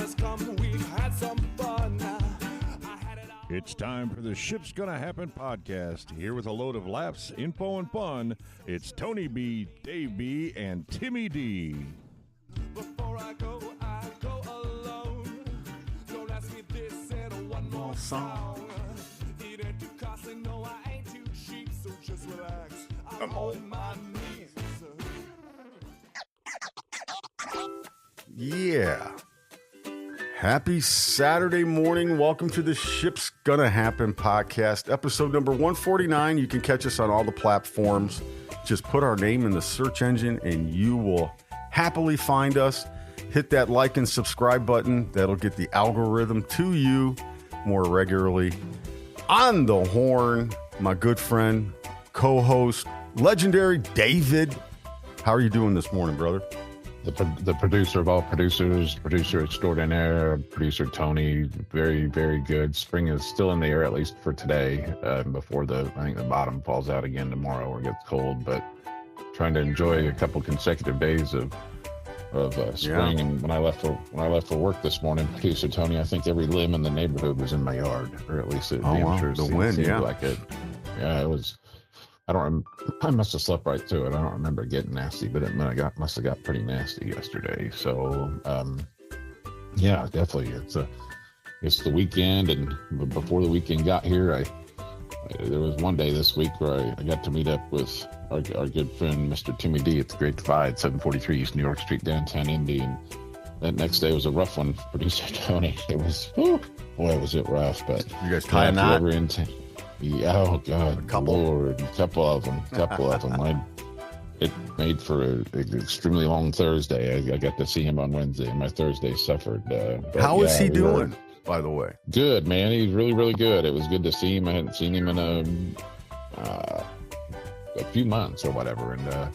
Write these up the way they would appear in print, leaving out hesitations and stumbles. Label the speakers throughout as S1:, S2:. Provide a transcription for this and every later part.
S1: has come, we've had some fun.
S2: It's time for the Ship's Gonna Happen podcast. Here with a load of laughs, info, and fun, it's Tony B, Dave B, and Timmy D.
S1: Before I go alone. Don't ask me this and one more song. It ain't too costly, no, I ain't too cheap, so just relax. I'm on my knees.
S3: Yeah. Happy Saturday morning. Welcome to the Ship's Gonna Happen podcast, episode number 149. You can catch us on all the platforms. Just put our name in the search engine and you will happily find us. Hit that like and subscribe button. That'll get the algorithm to you more regularly. On the horn, my good friend, co-host, legendary David. How are you doing this morning, brother?
S4: The producer of all producers, producer extraordinaire, producer Tony, very, very good. Spring is still in the air, at least for today, before I think the bottom falls out again tomorrow or gets cold, but trying to enjoy a couple consecutive days of spring. Yeah. And when I left for work this morning, producer Tony, I think every limb in the neighborhood was in my yard, or at least the wind seemed like it. Yeah, it was. I must have slept right through it. I don't remember it getting nasty, but must have got pretty nasty yesterday. So, yeah, definitely. It's the weekend, and before the weekend got here, there was one day this week where I got to meet up with our good friend, Mr. Timmy D at the Great Divide, 743 East New York Street, downtown Indy. And that next day was a rough one, producer Tony. It was, boy, was it rough. But
S3: you guys tie a knot?
S4: Yeah, oh God, Lord, a couple of them. It made for an extremely long Thursday. I got to see him on Wednesday, and my Thursday suffered.
S3: How is he doing, by the way?
S4: Good, man. He's really, really good. It was good to see him. I hadn't seen him in a few months or whatever. And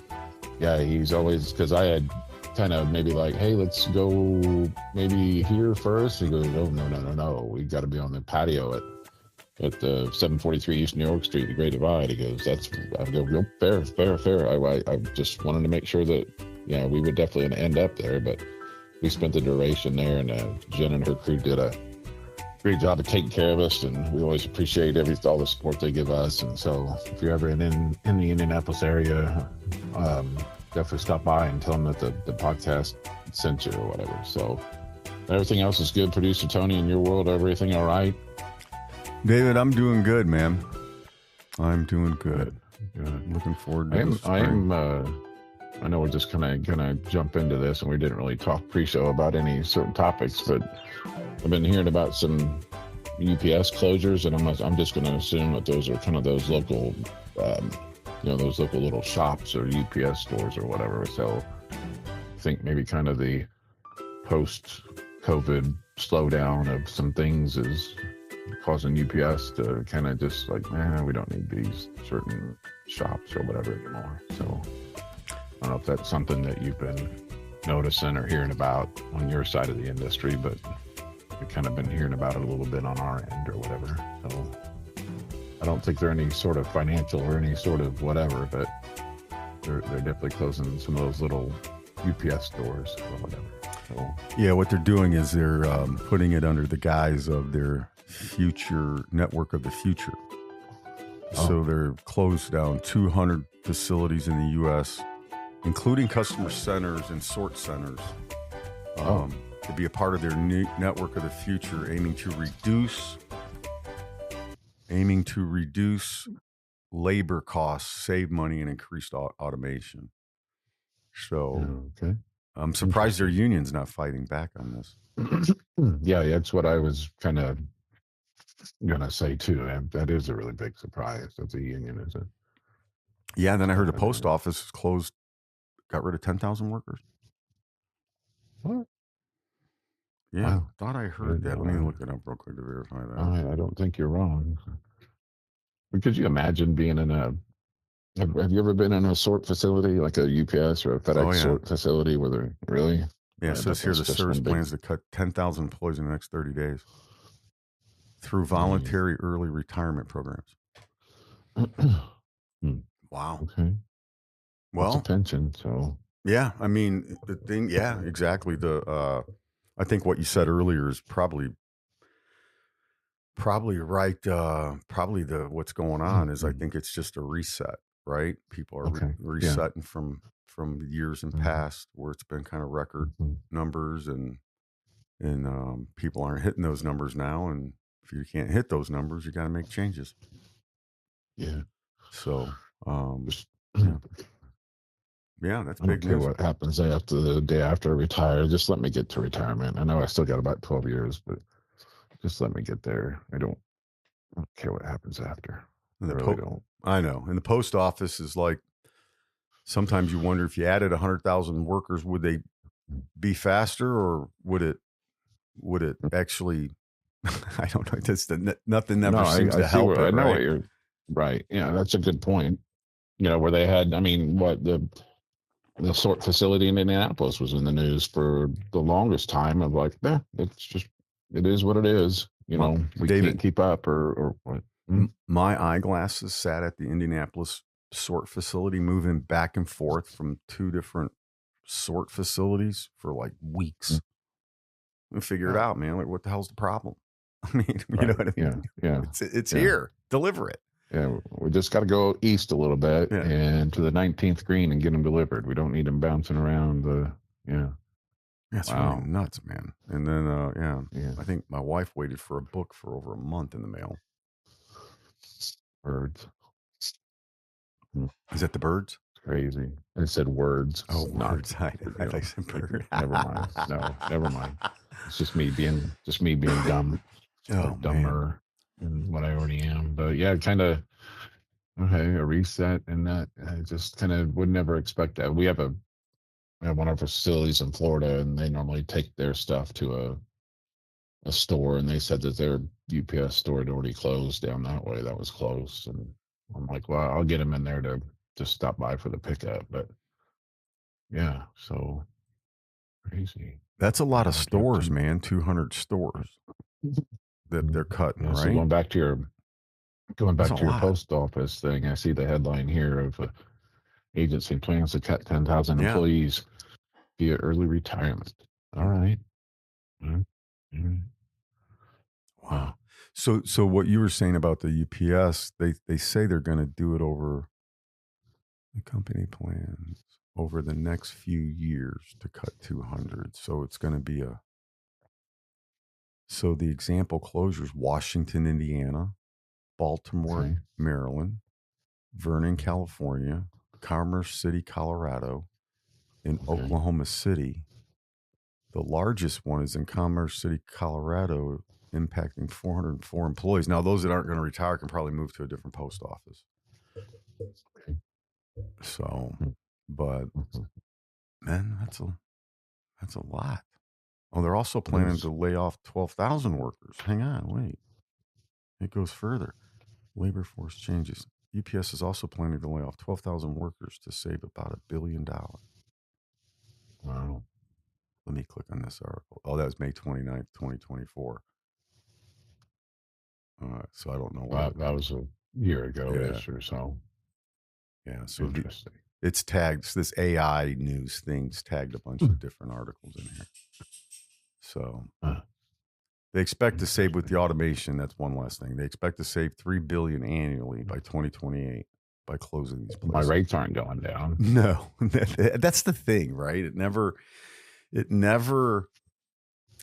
S4: yeah, he's always, because I had kind of maybe like, hey, let's go maybe here first. He goes, oh, no. We got to be on the patio at the 743 East New York Street, the Great Divide. He goes, I go, fair. I just wanted to make sure that, yeah, we would definitely end up there, but we spent the duration there, and Jen and her crew did a great job of taking care of us, and we always appreciate all the support they give us. And so if you're ever in the Indianapolis area, definitely stop by and tell them that the podcast sent you or whatever. So everything else is good. Producer Tony, in your world, everything all right?
S3: David, I'm doing good, man. I'm doing good. Looking forward to this spring.
S4: I know we're just gonna jump into this, and we didn't really talk pre-show about any certain topics, but I've been hearing about some UPS closures, and I'm just going to assume that those are kind of those local, those local little shops or UPS stores or whatever. So I think maybe kind of the post-COVID slowdown of some things is causing UPS to kind of just like, we don't need these certain shops or whatever anymore. So I don't know if that's something that you've been noticing or hearing about on your side of the industry, but we've kind of been hearing about it a little bit on our end or whatever. So I don't think they're any sort of financial or any sort of whatever, but they're definitely closing some of those little UPS stores or whatever. So,
S3: yeah, what they're doing is they're putting it under the guise of their future network of the future. So they're closed down 200 facilities in the U.S., including customer centers and sort centers, to be a part of their new network of the future, aiming to reduce labor costs, save money, and increase automation. So I'm surprised their union's not fighting back on this.
S4: Yeah, that's what I was kind of gonna say too. That is a really big surprise that the union is it.
S3: Yeah, then I heard the post office closed, got rid of 10,000 workers.
S4: What?
S3: Yeah, wow. I thought I heard that. Let me look it up real quick to verify that.
S4: I don't think you're wrong. Could you imagine being in have you ever been in a sort facility, like a UPS or a FedEx sort facility where they're really?
S3: Yeah, it says here the service plans to cut 10,000 employees in the next 30 days through voluntary early retirement programs. Wow.
S4: Okay.
S3: Well,
S4: it's a pension, so.
S3: Yeah, I mean, the thing, yeah, exactly. The I think what you said earlier is probably right. Probably what's going on is I think it's just a reset, right? People are resetting from years in past where it's been kind of record numbers, and people aren't hitting those numbers now. And if you can't hit those numbers, you got to make changes.
S4: Yeah.
S3: So, yeah, that's
S4: I don't
S3: big
S4: care
S3: news.
S4: what happens after the day after I retire. Just let me get to retirement. I know I still got about 12 years, but just let me get there. I don't care what happens after. I really don't.
S3: I know. And the post office is like, sometimes you wonder if you added 100,000 workers, would they be faster, or would it actually? I don't know. Just nothing never seems to help.
S4: I know what you're right. Yeah, that's a good point. Where they had, I mean, what the sort facility in Indianapolis was in the news for the longest time of like, it is what it is. We
S3: David,
S4: can't keep up or what.
S3: My eyeglasses sat at the Indianapolis sort facility, moving back and forth from 2 different sort facilities for like weeks. And figure it out, man. Like, what the hell's the problem? I mean, you know what I mean?
S4: Yeah.
S3: It's here. Deliver it.
S4: Yeah, we just got to go east a little bit and to the 19th green and get them delivered. We don't need them bouncing around.
S3: That's really nuts, man. And then, I think my wife waited for a book for over a month in the mail.
S4: Birds.
S3: Is that the birds?
S4: Crazy. I said words.
S3: Oh, words. I said bird.
S4: Never mind. No, never mind. It's just me being dumb. Dumber than what I already am. But yeah, kind of a reset, and that I just kind of would never expect that. We have one of our facilities in Florida, and they normally take their stuff to a store, and they said that their UPS store had already closed down that way. That was close, and I'm like, well, I'll get them in there to just stop by for the pickup. But yeah, so crazy.
S3: That's a lot of stores, man. 200 stores that they're cutting, right?
S4: So going back to your post office thing, I see the headline here of agency plans to cut 10,000 employees via early retirement. All right.
S3: Wow. So what you were saying about the UPS, they say they're going to do it over the company plans over the next few years to cut 200. So it's going to be so the example closures: Washington, Indiana, Baltimore, Maryland, Vernon, California, Commerce City, Colorado, and Oklahoma City. The largest one is in Commerce City, Colorado, impacting 404 employees. Now, those that aren't going to retire can probably move to a different post office. So, but man, that's a lot. Oh, they're also planning to lay off 12,000 workers. Hang on, wait. It goes further. Labor force changes. UPS is also planning to lay off 12,000 workers to save about $1 billion.
S4: Wow.
S3: Let me click on this article. Oh, that was May 29th, 2024. So I don't know.
S4: That was a year ago-ish or so.
S3: Yeah, so
S4: interesting.
S3: It's tagged, this AI news thing's tagged a bunch of different articles in here. So they expect to save with the automation. That's one last thing. They expect to save $3 billion annually by 2028 by closing these places.
S4: My rates aren't going down.
S3: No, that's the thing, right? It never. You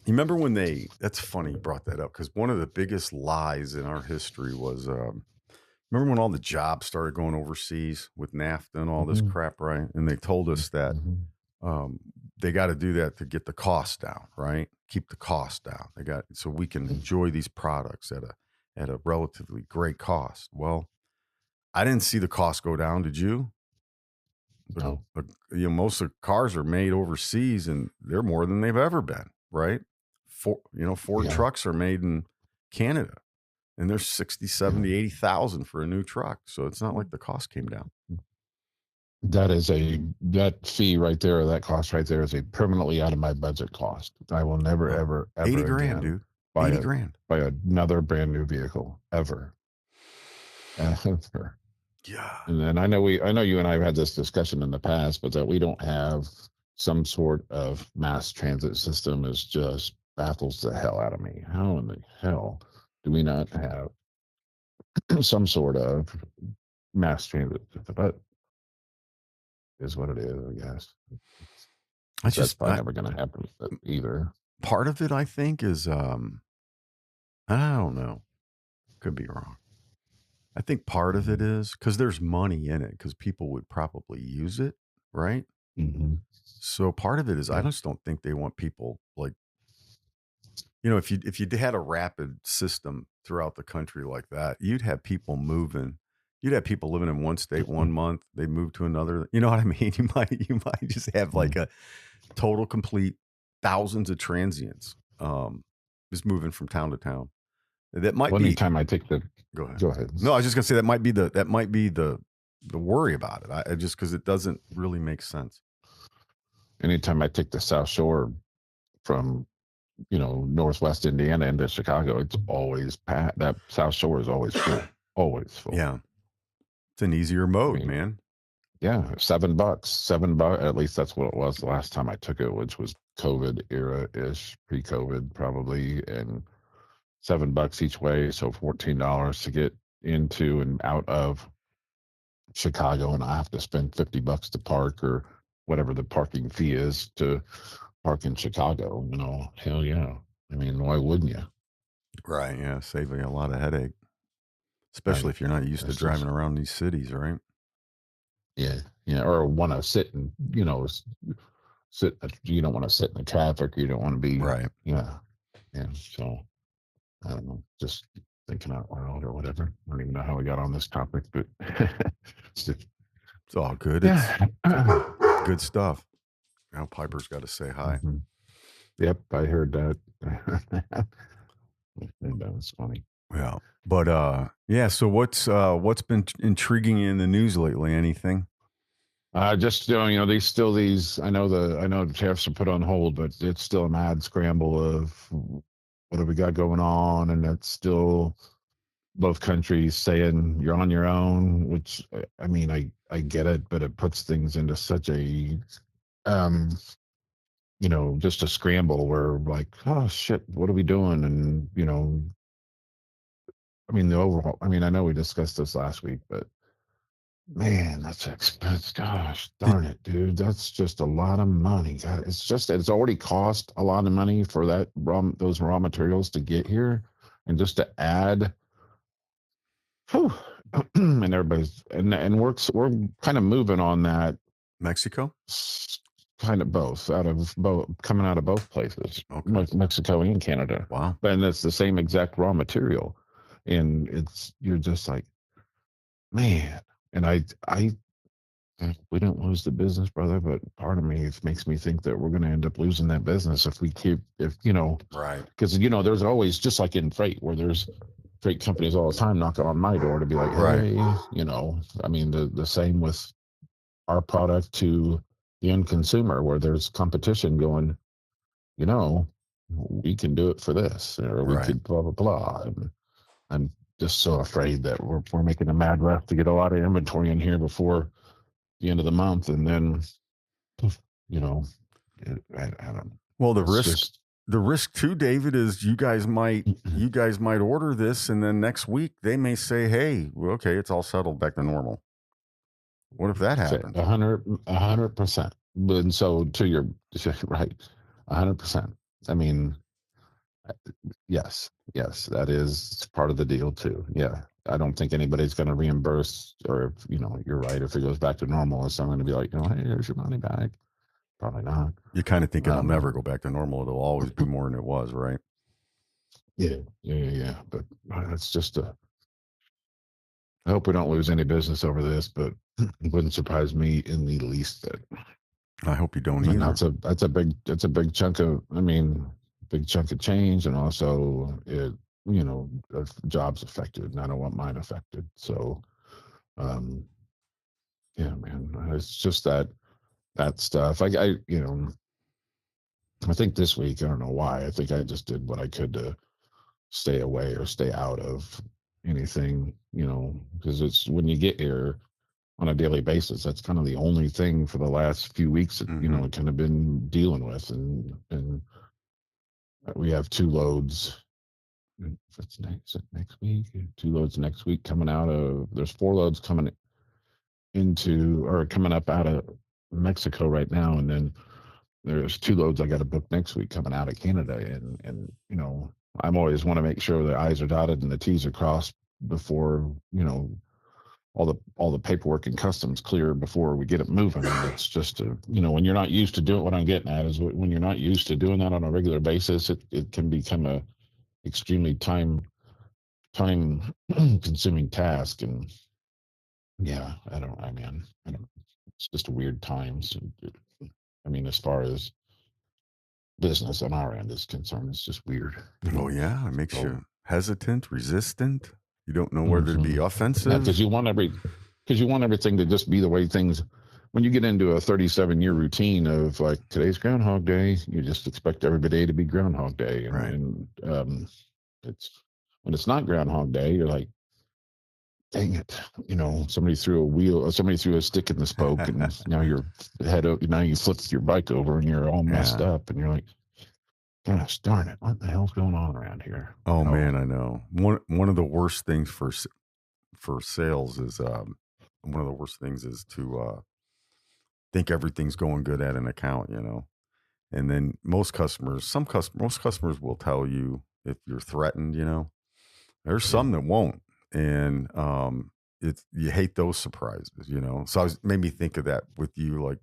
S3: remember when that's funny you brought that up, because one of the biggest lies in our history was, remember when all the jobs started going overseas with NAFTA and all this crap, right? And they told us that they got to do that to get the cost down, right? Keep the cost down. So we can enjoy these products at a relatively great cost. Well, I didn't see the cost go down. Did you?
S4: No.
S3: Most of the cars are made overseas, and they're more than they've ever been, right? Ford trucks are made in Canada, and they're 60, 70, 80,000 for a new truck. So it's not like the cost came down.
S4: That fee right there, or that cost right there, is a permanently out of my budget cost. I will never, ever
S3: 80 grand, dude. 80 grand.
S4: Buy another brand new vehicle ever.
S3: Yeah.
S4: And I know you and I have had this discussion in the past, but that we don't have some sort of mass transit system is just baffles the hell out of me. How in the hell do we not have some sort of mass transit system? But is what it is, I guess. That's probably never going to happen either.
S3: Part of it, I think, is I don't know. Could be wrong. I think part of it is because there's money in it because people would probably use it, right?
S4: Mm-hmm.
S3: So part of it is I just don't think they want people like, if you had a rapid system throughout the country like that, you'd have people moving. You'd have people living in one state 1 month, they move to another. You know what I mean? You might just have like a total complete thousands of transients just moving from town to town. That might be.
S4: Anytime I take the
S3: go ahead.
S4: Go ahead.
S3: No, I was just gonna say that might be the worry about it. I just because it doesn't really make sense.
S4: Anytime I take the South Shore from Northwest Indiana into Chicago, it's always packed. That South Shore is always full. Always full.
S3: Yeah, it's an easier mode, man.
S4: Yeah, $7. At least that's what it was the last time I took it, which was COVID era-ish, pre-COVID probably, and $7 each way, so $14 to get into and out of Chicago, and I have to spend $50 to park or whatever the parking fee is to park in Chicago. Hell yeah. I mean, why wouldn't you?
S3: Right. Yeah, save you a lot of headache, especially if you're not used to driving around these cities, right?
S4: Yeah, or want to sit and sit. You don't want to sit in the traffic. You don't want to be
S3: right.
S4: Yeah. So I don't know, just thinking out loud or whatever. I don't even know how we got on this topic, but
S3: it's all good.
S4: Yeah.
S3: It's good stuff. Now Piper's got to say hi.
S4: Mm-hmm. Yep, I heard that. That was funny.
S3: Yeah, but yeah. So what's been intriguing you in the news lately? Anything?
S4: Just these. I know the tariffs are put on hold, but it's still a mad scramble of what have we got going on, and it's still both countries saying you're on your own. Which I mean, I get it, but it puts things into such a just a scramble where like, oh shit, what are we doing? And I mean, the overall. I mean, I know we discussed this last week, but. Man, that's expensive. Gosh, darn it, dude. That's just a lot of money. God, it's already cost a lot of money for those raw materials to get here. And just to add, and everybody's, and we're kind of moving on that.
S3: Mexico?
S4: Kind of coming out of both places, okay. Mexico and Canada.
S3: Wow.
S4: And it's the same exact raw material. And you're just like, man. And we don't lose the business, brother, but part of me, it makes me think that we're going to end up losing that business if
S3: right.
S4: Because, there's always, just like in freight, where there's freight companies all the time knocking on my door to be like, hey, I mean, the same with our product to the end consumer, where there's competition going, we can do it for this, or we could blah, blah, blah. And I'm just so afraid that we're making a mad rush to get a lot of inventory in here before the end of the month, and then I don't know.
S3: Well, the risk too, David, is you guys might order this, and then next week they may say, hey, well, okay, it's all settled back to normal. What if that happens?
S4: 100%. And so to your right, 100%. I mean, yes, that is part of the deal too. Yeah, I don't think anybody's going to reimburse, or you're right. If it goes back to normal, it's going to be like, hey, here's your money back. Probably not.
S3: You kind of think it'll never go back to normal. It'll always be more than it was, right?
S4: Yeah. But it's just I hope we don't lose any business over this, but it wouldn't surprise me in the least that.
S3: I hope you don't either.
S4: That's a big chunk of. I mean. Big chunk of change, and also it, jobs affected, and I don't want mine affected. So, yeah, man, it's just that stuff. I think this week, I don't know why. I think I just did what I could to stay away or stay out of anything, because it's when you get here, on a daily basis. That's kind of the only thing for the last few weeks that, kind of been dealing with. And we have 2 loads. If it's next week, 2 loads next week coming out of, there's 4 loads coming up out of Mexico right now. And then there's 2 loads I got to book next week coming out of Canada. And, I'm always want to make sure the I's are dotted and the T's are crossed before, all the paperwork and customs clear before we get it moving. And it's just, when you're not used to doing, what I'm getting at is when you're not used to doing that on a regular basis, it can become a extremely time consuming task. And yeah, I don't, it's just a weird times. As far as business on our end is concerned, it's just weird.
S3: Oh yeah, it makes you hesitant, resistant. You don't know whether to be offensive.
S4: Because you want everything to just be the way things. When you get into a 37-year routine of like today's Groundhog Day, you just expect every day to be Groundhog Day, and it's when it's not Groundhog Day, you're like, dang it, somebody threw a stick in the spoke, and now you flipped your bike over and you're all messed up, and you're like, gosh darn it, what the hell's going on around here?
S3: Oh man, I know. One of the worst things for sales is one of the worst things is to think everything's going good at an account, and then most customers will tell you if you're threatened, there's some that won't. And you hate those surprises, So made me think of that with you, like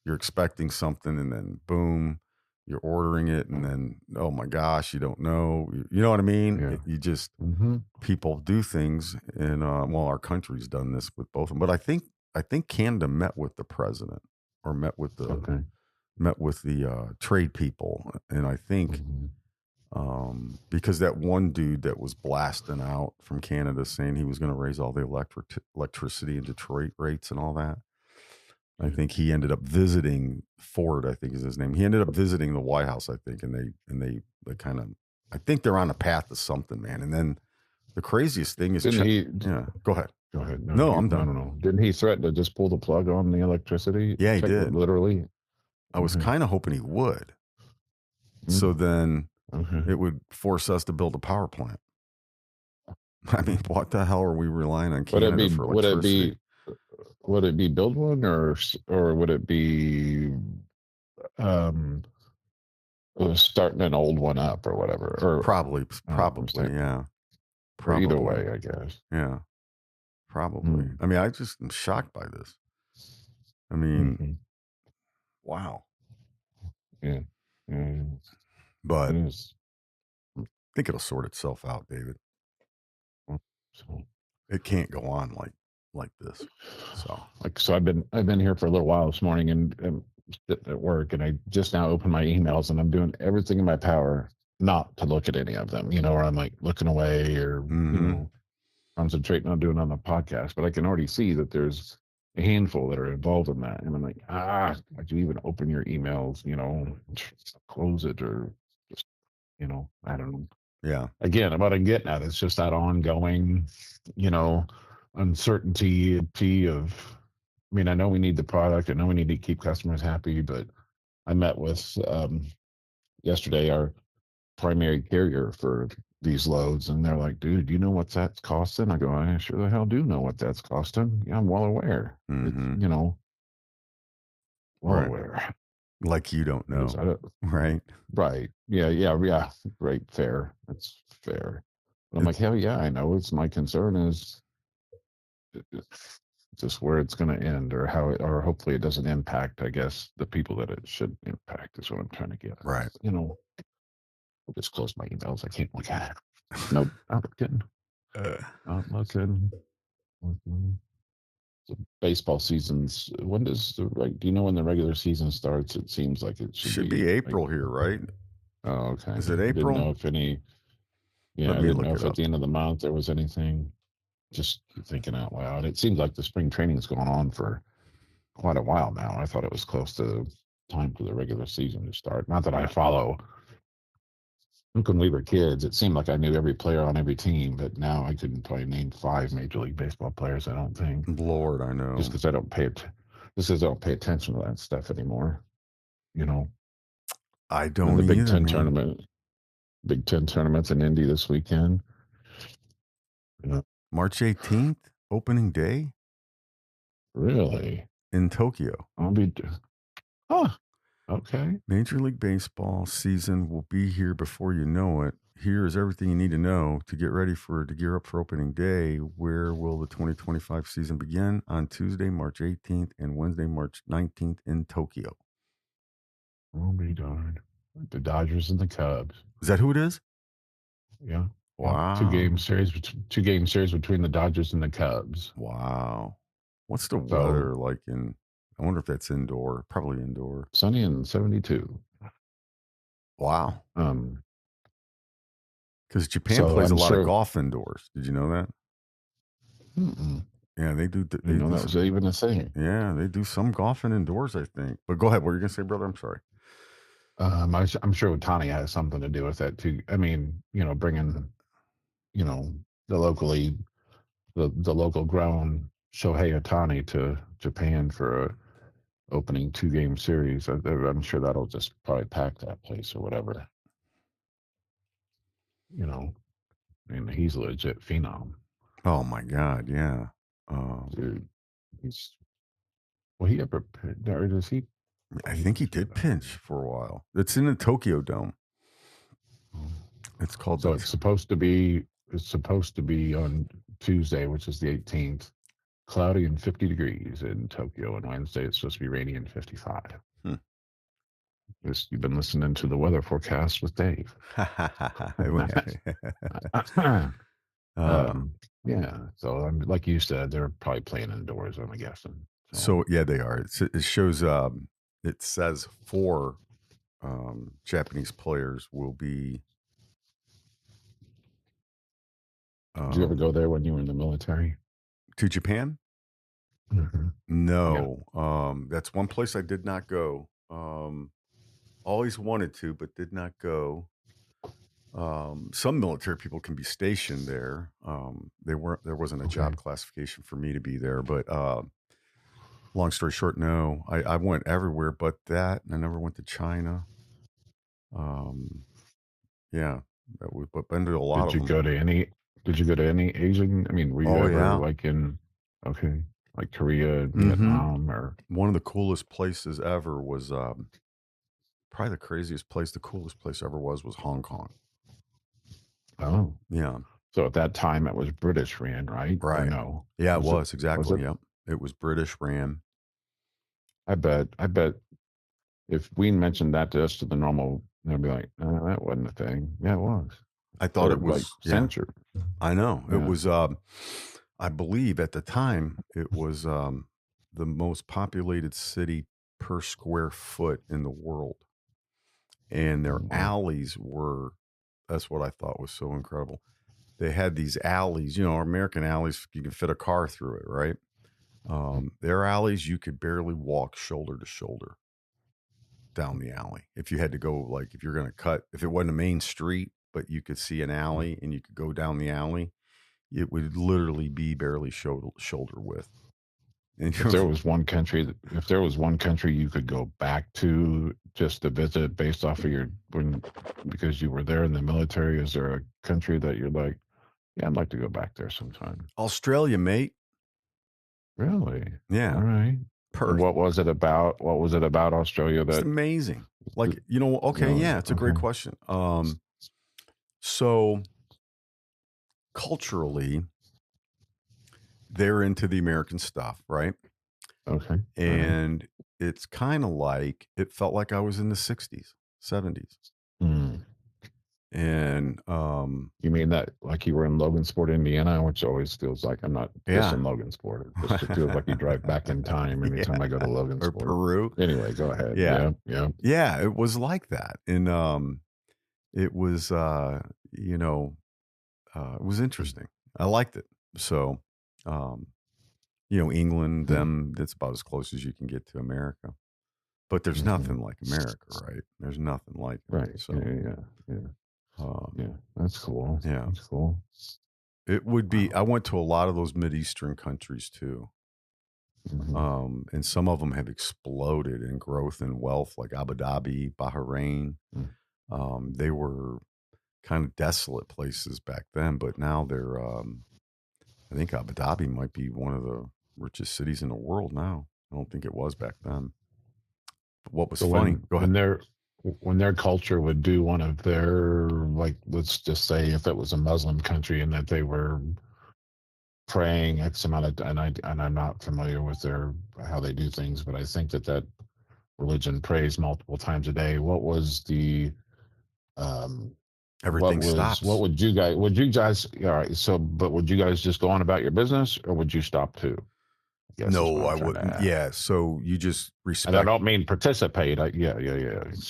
S3: you're expecting something and then boom, you're ordering it, and then, oh my gosh, you don't know. You know what I mean?
S4: Yeah.
S3: You just, people do things, and our country's done this with both of them. But I think Canada met with the president or met with the trade people, and I think because that one dude that was blasting out from Canada saying he was going to raise all the electricity in Detroit rates and all that. I think he ended up visiting Ford, I think is his name. He ended up visiting the White House, I think, and they kind of, I think they're on a path to something, man. And then the craziest thing is, go ahead.
S4: Go ahead.
S3: No, I'm done.
S4: No. Didn't he threaten to just pull the plug on the electricity?
S3: Yeah, he did.
S4: Literally.
S3: I was kind of hoping he would. So then it would force us to build a power plant. I mean, what the hell are we relying on Canada for electricity?
S4: Would it be build one, or would it be starting an old one up or whatever? Or
S3: probably, yeah. Probably.
S4: Either way, I guess.
S3: Yeah, probably. I mean, I just am shocked by this. I mean, wow.
S4: Yeah.
S3: But I think it'll sort itself out, David.
S4: So
S3: it can't go on like this.
S4: So I've been here for a little while this morning, and at work, and I just now opened my emails, and I'm doing everything in my power not to look at any of them, or I'm like looking away or concentrating on doing on the podcast. But I can already see that there's a handful that are involved in that, and I'm like, why'd you even open your emails? Close it, or just, I don't know.
S3: Yeah.
S4: Again, what I'm getting at, it's just that ongoing, uncertainty of, I know we need the product. I know we need to keep customers happy, but I met with yesterday our primary carrier for these loads, and they're like, dude, do you know what that's costing? I go, I sure the hell do know what that's costing. Yeah, I'm well aware. It's, well aware.
S3: Like you don't know, right?
S4: Right. Yeah. Right. Fair. That's fair. But I'm like, hell yeah, I know. It's my concern is just where it's going to end, or how or hopefully it doesn't impact, I guess, the people that it should impact is what I'm trying to get at.
S3: Right.
S4: I'll just close my emails. I can't look at it. Nope. Not looking. Not looking. The baseball seasons. When does do you know when the regular season starts? It seems like it should
S3: be April here, right?
S4: Oh, okay.
S3: Is it April?
S4: I didn't know if any. Yeah, I didn't know if at the end of the month there was anything. Just thinking out loud. It seems like the spring training is going on for quite a while now. I thought it was close to time for the regular season to start. Not that I follow When we were kids, it seemed like I knew every player on every team, but now I couldn't probably name 5 Major League Baseball players. I don't think.
S3: Lord, I know.
S4: Just because I don't pay it. Just because I don't pay attention to that stuff anymore. You know.
S3: I
S4: And
S3: don't
S4: the Big
S3: either,
S4: Ten
S3: man.
S4: tournament, Big Ten tournaments in Indy this weekend.
S3: March 18th, opening day.
S4: Really?
S3: In Tokyo.
S4: I'll be. Oh, okay.
S3: Major League Baseball season will be here before you know it. Here is everything you need to know to get ready to gear up for opening day. Where will the 2025 season begin? On Tuesday, March 18th and Wednesday, March 19th in Tokyo.
S4: I'll be darned. The Dodgers and the Cubs.
S3: Is that who it is?
S4: Yeah.
S3: Wow.
S4: 2-game series between the Dodgers and the Cubs.
S3: Wow. What's the weather like in? I wonder if that's indoor. Probably indoor.
S4: Sunny and 72.
S3: Wow. Because Japan
S4: So
S3: plays
S4: I'm
S3: a lot
S4: sure-
S3: of golf indoors. Did you know that?
S4: Mm-mm.
S3: Yeah, they do.
S4: You know that was even a thing.
S3: Yeah, they do some golfing indoors, I think. But go ahead. What were you gonna say, brother? I'm sorry.
S4: I'm sure Otani has something to do with that too. I mean, bringing, the local grown Shohei Otani to Japan for a opening 2-game series. I'm sure that'll just probably pack that place or whatever. I mean, he's a legit phenom.
S3: Oh my God, yeah.
S4: Dude, he ever, or does he?
S3: I think he did pinch for a while. It's in the Tokyo Dome. It's called.
S4: So it's supposed to be on Tuesday, which is the 18th, cloudy and 50 degrees in Tokyo, and Wednesday it's supposed to be rainy and 55. You've been listening to the weather forecast with Dave. Yeah. So like you said, they're probably playing indoors, I'm guessing.
S3: So yeah, they are. It shows. It says 4 Japanese players will be.
S4: Did you ever go there when you were in the military?
S3: To Japan?
S4: Mm-hmm.
S3: No. Yeah. That's one place I did not go. Always wanted to, but did not go. Some military people can be stationed there. There wasn't a job classification for me to be there, but long story short, no. I went everywhere but that, and I never went to China. Yeah, but been to a lot of them.
S4: Did you go to any Asian? I mean, were you ever like in like Korea, Vietnam, or
S3: one of the coolest places ever was probably the craziest place. The coolest place ever was Hong Kong.
S4: Oh,
S3: yeah.
S4: So at that time it was British ran, right?
S3: Right.
S4: Or no.
S3: Yeah, it was exactly.
S4: Was it?
S3: Yep. It was British ran.
S4: I bet if we mentioned that to us to the normal, they'd be like, "No, that wasn't a thing." Yeah, it was.
S3: I thought it was
S4: like censored.
S3: I know. Yeah. It was I believe at the time it was the most populated city per square foot in the world. And their alleys were, that's what I thought was so incredible. They had these alleys, American alleys, you can fit a car through it, right? Their alleys, you could barely walk shoulder to shoulder down the alley. If you had to go, like, if you're going to cut, if it wasn't a main street, but you could see an alley and you could go down the alley, it would literally be barely shoulder width. And
S4: if there was one country you could go back to just to visit based off of because you were there in the military, is there a country that you're like, yeah, I'd like to go back there sometime?
S3: Australia, mate.
S4: Really?
S3: Yeah.
S4: All right.
S3: Perth.
S4: What was it about Australia that?
S3: It's amazing. Like, it's a great question. So culturally, they're into the American stuff, right?
S4: Okay.
S3: And it's kind of like, it felt like I was in the 60s, 70s.
S4: Mm.
S3: And
S4: you mean that like you were in Logansport, Indiana, which always feels like, I'm not dissing Logansport. It just feels like you drive back in time anytime I go to Logansport.
S3: Or Peru.
S4: Anyway, go ahead.
S3: Yeah.
S4: Yeah,
S3: it was like that. And it was it was interesting. I liked it. So England, that's about as close as you can get to America. But there's nothing like America, right? There's nothing like it.
S4: Right.
S3: So
S4: Yeah. Yeah, that's cool.
S3: Yeah.
S4: That's cool.
S3: It would be. I went to a lot of those Mideastern countries too.
S4: Mhm.
S3: And some of them have exploded in growth and wealth, like Abu Dhabi, Bahrain.
S4: Mm.
S3: They were kind of desolate places back then, but now they're. I think Abu Dhabi might be one of the richest cities in the world now. I don't think it was back then. But what was
S4: So
S3: funny?
S4: when
S3: Go ahead.
S4: when their culture would do one of their, like, let's just say if it was a Muslim country and that they were praying X amount of, and I'm not familiar with their how they do things, but I think that religion prays multiple times a day. What was the um
S3: Everything
S4: what
S3: stops.
S4: would you guys, all right, so but would you guys just go on about your business or would you stop too? I guess is
S3: No,
S4: what
S3: I
S4: I'm trying to
S3: wouldn't.
S4: ask.
S3: Yeah, so you just
S4: And I
S3: respect.
S4: don't mean participate. Yeah.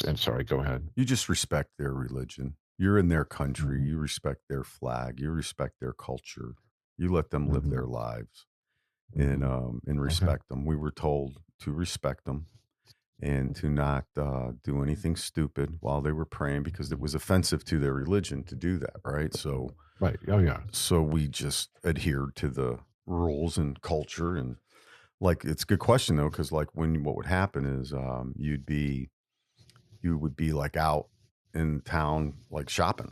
S4: And sorry, go ahead.
S3: You just respect their religion. You're in their country.
S4: Hmm.
S3: You respect their flag. You respect their culture. You let them live
S4: Hmm.
S3: their lives
S4: Hmm.
S3: and
S4: Okay.
S3: respect them. We were told to respect them and to not do anything stupid while they were praying because it was offensive to their religion to do that, right?
S4: Right. Oh yeah.
S3: So we just adhered to the rules and culture and like it's a good question though because like what would happen is you would be like out in town like shopping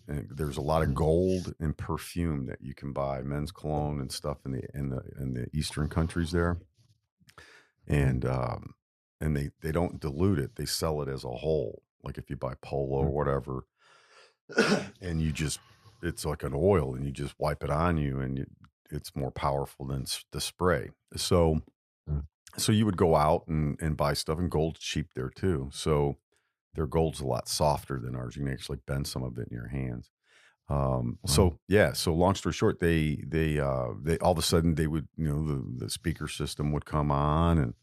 S3: and there's a lot of
S4: Mm.
S3: gold and perfume that you can buy men's cologne and stuff in the eastern countries there and
S4: Mm.
S3: they don't dilute it, they sell it as a whole, like if you buy polo or
S4: Mm.
S3: whatever and you just it's like an oil and you just wipe it on you and it's more powerful than the spray.
S4: Mm.
S3: So you would go out and buy stuff and gold's cheap there too, so their gold's a lot softer than ours. You can actually bend some of it in your hands.
S4: Wow.
S3: So yeah. So long story short, they all of a sudden they would the speaker system would come on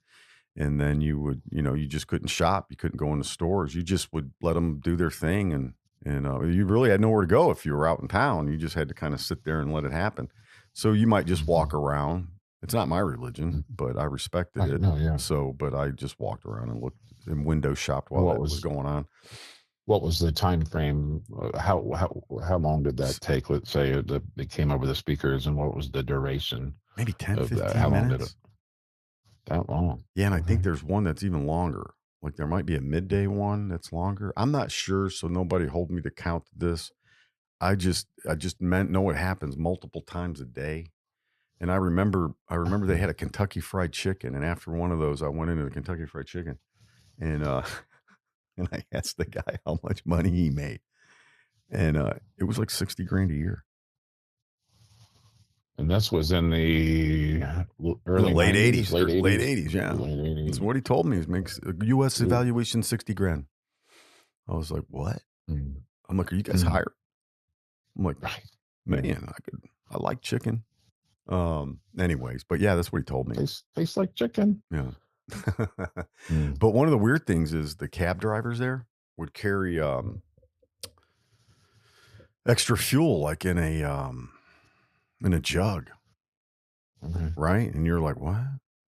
S3: and then you would you just couldn't shop. You couldn't go into stores. You just would let them do their thing and you really had nowhere to go if you were out in town. You just had to kind of sit there and let it happen. So you might just
S4: Hmm.
S3: walk around. It's not my religion, but I respected
S4: Right.
S3: it.
S4: No. Yeah.
S3: So, but I just walked around and looked and window shopped
S4: And
S3: while that was going on.
S4: what was the time frame? How long did that take? Let's say they came over the speakers, and what was the duration
S3: Maybe 10,
S4: of that?
S3: 15
S4: How long did it?
S3: minutes.
S4: That long?
S3: Yeah, and I think
S4: Okay.
S3: there's one that's even longer. Like there might be a midday one that's longer. I'm not sure, so nobody hold me to count this. I just meant know it happens multiple times a day. And I remember they had a Kentucky Fried Chicken, and after one of those, I went into the Kentucky Fried Chicken, and and I asked the guy how much money he made, and it was like 60 grand a year
S4: And this was in the
S3: in the
S4: early
S3: late
S4: '90s,
S3: 80s,
S4: late
S3: or late
S4: '80s,
S3: 80s. Yeah,
S4: late
S3: that's
S4: '80s.
S3: what he told me. He makes a U.S.
S4: Ooh.
S3: evaluation 60 grand. I was like, what?
S4: Mm.
S3: I'm like, are you guys
S4: Mm.
S3: hired? I'm like,
S4: Right. Yeah.
S3: man, I like chicken. Anyways, but yeah, that's what he told me.
S4: Tastes like chicken.
S3: Yeah.
S4: Mm.
S3: But one of the weird things is the cab drivers there would carry extra fuel like in a jug,
S4: Okay.
S3: right? And you're like, what?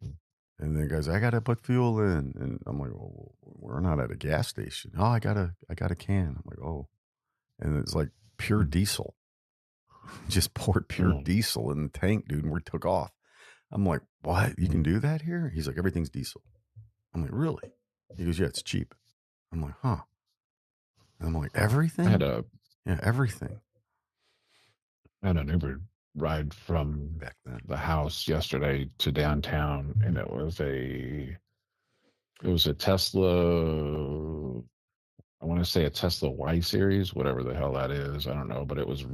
S4: Mm.
S3: And the guy's, I gotta put fuel in, and I'm like, well, we're not at a gas station. Oh, I got a can. I'm like, oh, and it's like pure
S4: Mm.
S3: diesel, just poured pure
S4: Mm.
S3: diesel in the tank, dude, and we took off. I'm like, what? You can
S4: Mm.
S3: do that here? He's like, everything's diesel. I'm like, really? He goes, yeah, it's cheap. I'm like, huh? And I'm like,
S4: I had
S3: everything?
S4: a
S3: Yeah, everything
S4: I had an Uber ride from
S3: back then.
S4: the house yesterday to downtown, and it was a Tesla. I want to say a Tesla Y series, whatever the hell that is. I don't know, but it was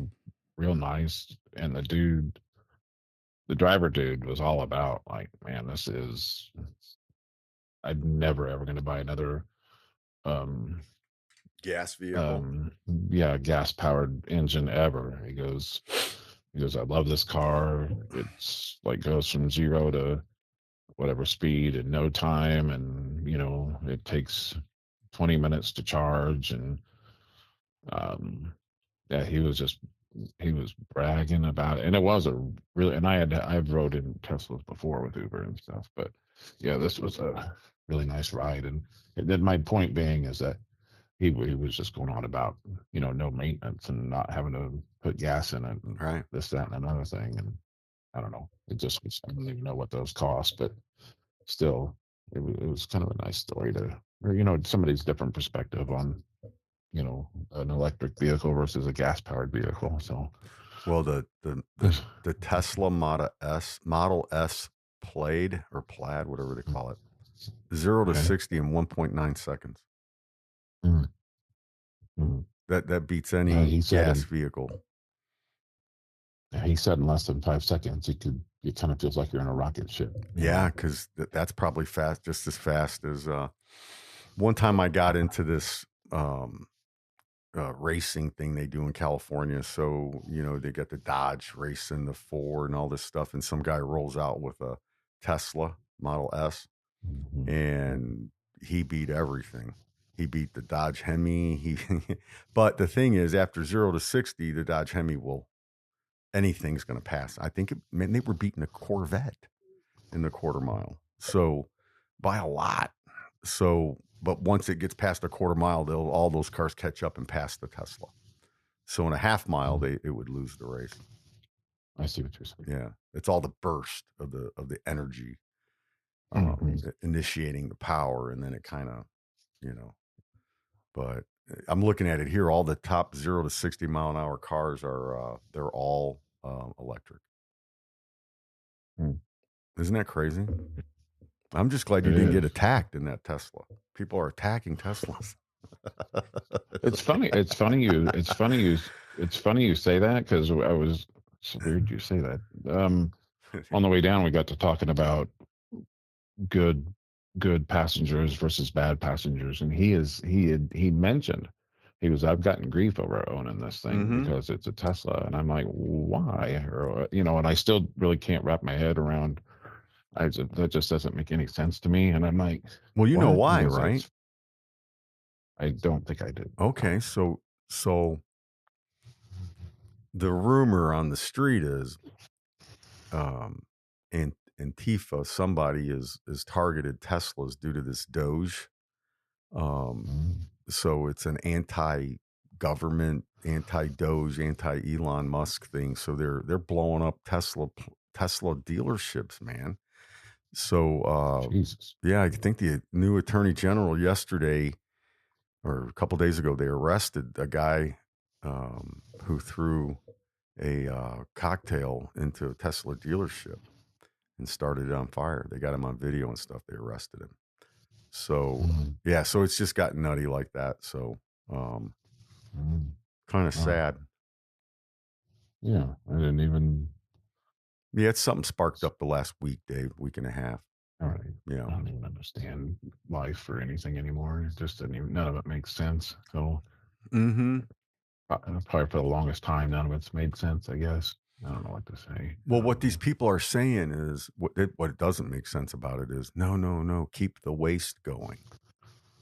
S4: real nice. And the driver dude, was all about like, man, I'm never ever going to buy another, um,
S3: Gas vehicle.
S4: yeah, gas powered engine ever. He goes, I love this car. It's like goes from 0 to whatever speed in no time, and it takes 20 minutes to charge, and um, yeah, he was bragging about it, and it was a really, and I've rode in Teslas before with Uber and stuff, but yeah, this was a really nice ride, and then my point being is that he was just going on about, no maintenance and not having to put gas in it and
S3: Right.
S4: this, that, and another thing. And I don't know. It just was, I don't even know what those cost, but still, it was kind of a nice story or somebody's different perspective on, an electric vehicle versus a gas powered vehicle. So,
S3: Well, the Tesla Model S Plaid or Plaid, whatever they call it, 0 to 60 in 1.9 seconds.
S4: Mm-hmm.
S3: That beats any gas vehicle.
S4: He said in less than 5 seconds, it kind of feels like you're in a rocket ship.
S3: Yeah, because that's probably fast, just as fast as one time I got into this racing thing they do in California. So, they got the Dodge racing the Ford and all this stuff. And some guy rolls out with a Tesla Model S and he beat everything. He beat the Dodge Hemi. But the thing is, after 0 to 60, the Dodge Hemi anything's going to pass. I think they were beating a Corvette in the quarter mile. So by a lot. So, but once it gets past a quarter mile, all those cars catch up and pass the Tesla. So in a half mile, it would lose the race.
S4: I see what you're saying.
S3: Yeah, it's all the burst of the energy initiating the power, and then it kind of, But I'm looking at it here. All the top 0 to 60 mile an hour cars they're all electric. Isn't that crazy? I'm just glad you didn't get attacked in that Tesla. People are attacking Teslas.
S4: It's funny you say that, because it's weird you say that. On the way down, we got to talking about good passengers versus bad passengers, and he mentioned, I've gotten grief over owning this thing because it's a Tesla, and I'm like, why? Or and I still really can't wrap my head around. That just doesn't make any sense to me, and I'm like,
S3: well, you know why, right?
S4: I don't think I did.
S3: Okay, so the rumor on the street is, Antifa, somebody is targeted Teslas due to this Doge. So it's an anti-government, anti-Doge, anti-Elon Musk thing. So they're blowing up Tesla dealerships, man. So yeah, I think the new attorney general yesterday or a couple days ago, they arrested a guy who threw a cocktail into a Tesla dealership and started it on fire. They got him on video and stuff. They arrested him. So yeah, so it's just got nutty like that. So kind of sad.
S4: Yeah, I didn't even.
S3: Yeah, it's something sparked up the last week, Dave, week and a half.
S4: All right. Yeah, I don't even understand life or anything anymore. It just doesn't even. None of it makes sense. So, probably for the longest time, none of it's made sense. I guess I don't know what to say.
S3: Well, what these people are saying is what doesn't make sense about it is no, keep the waste going.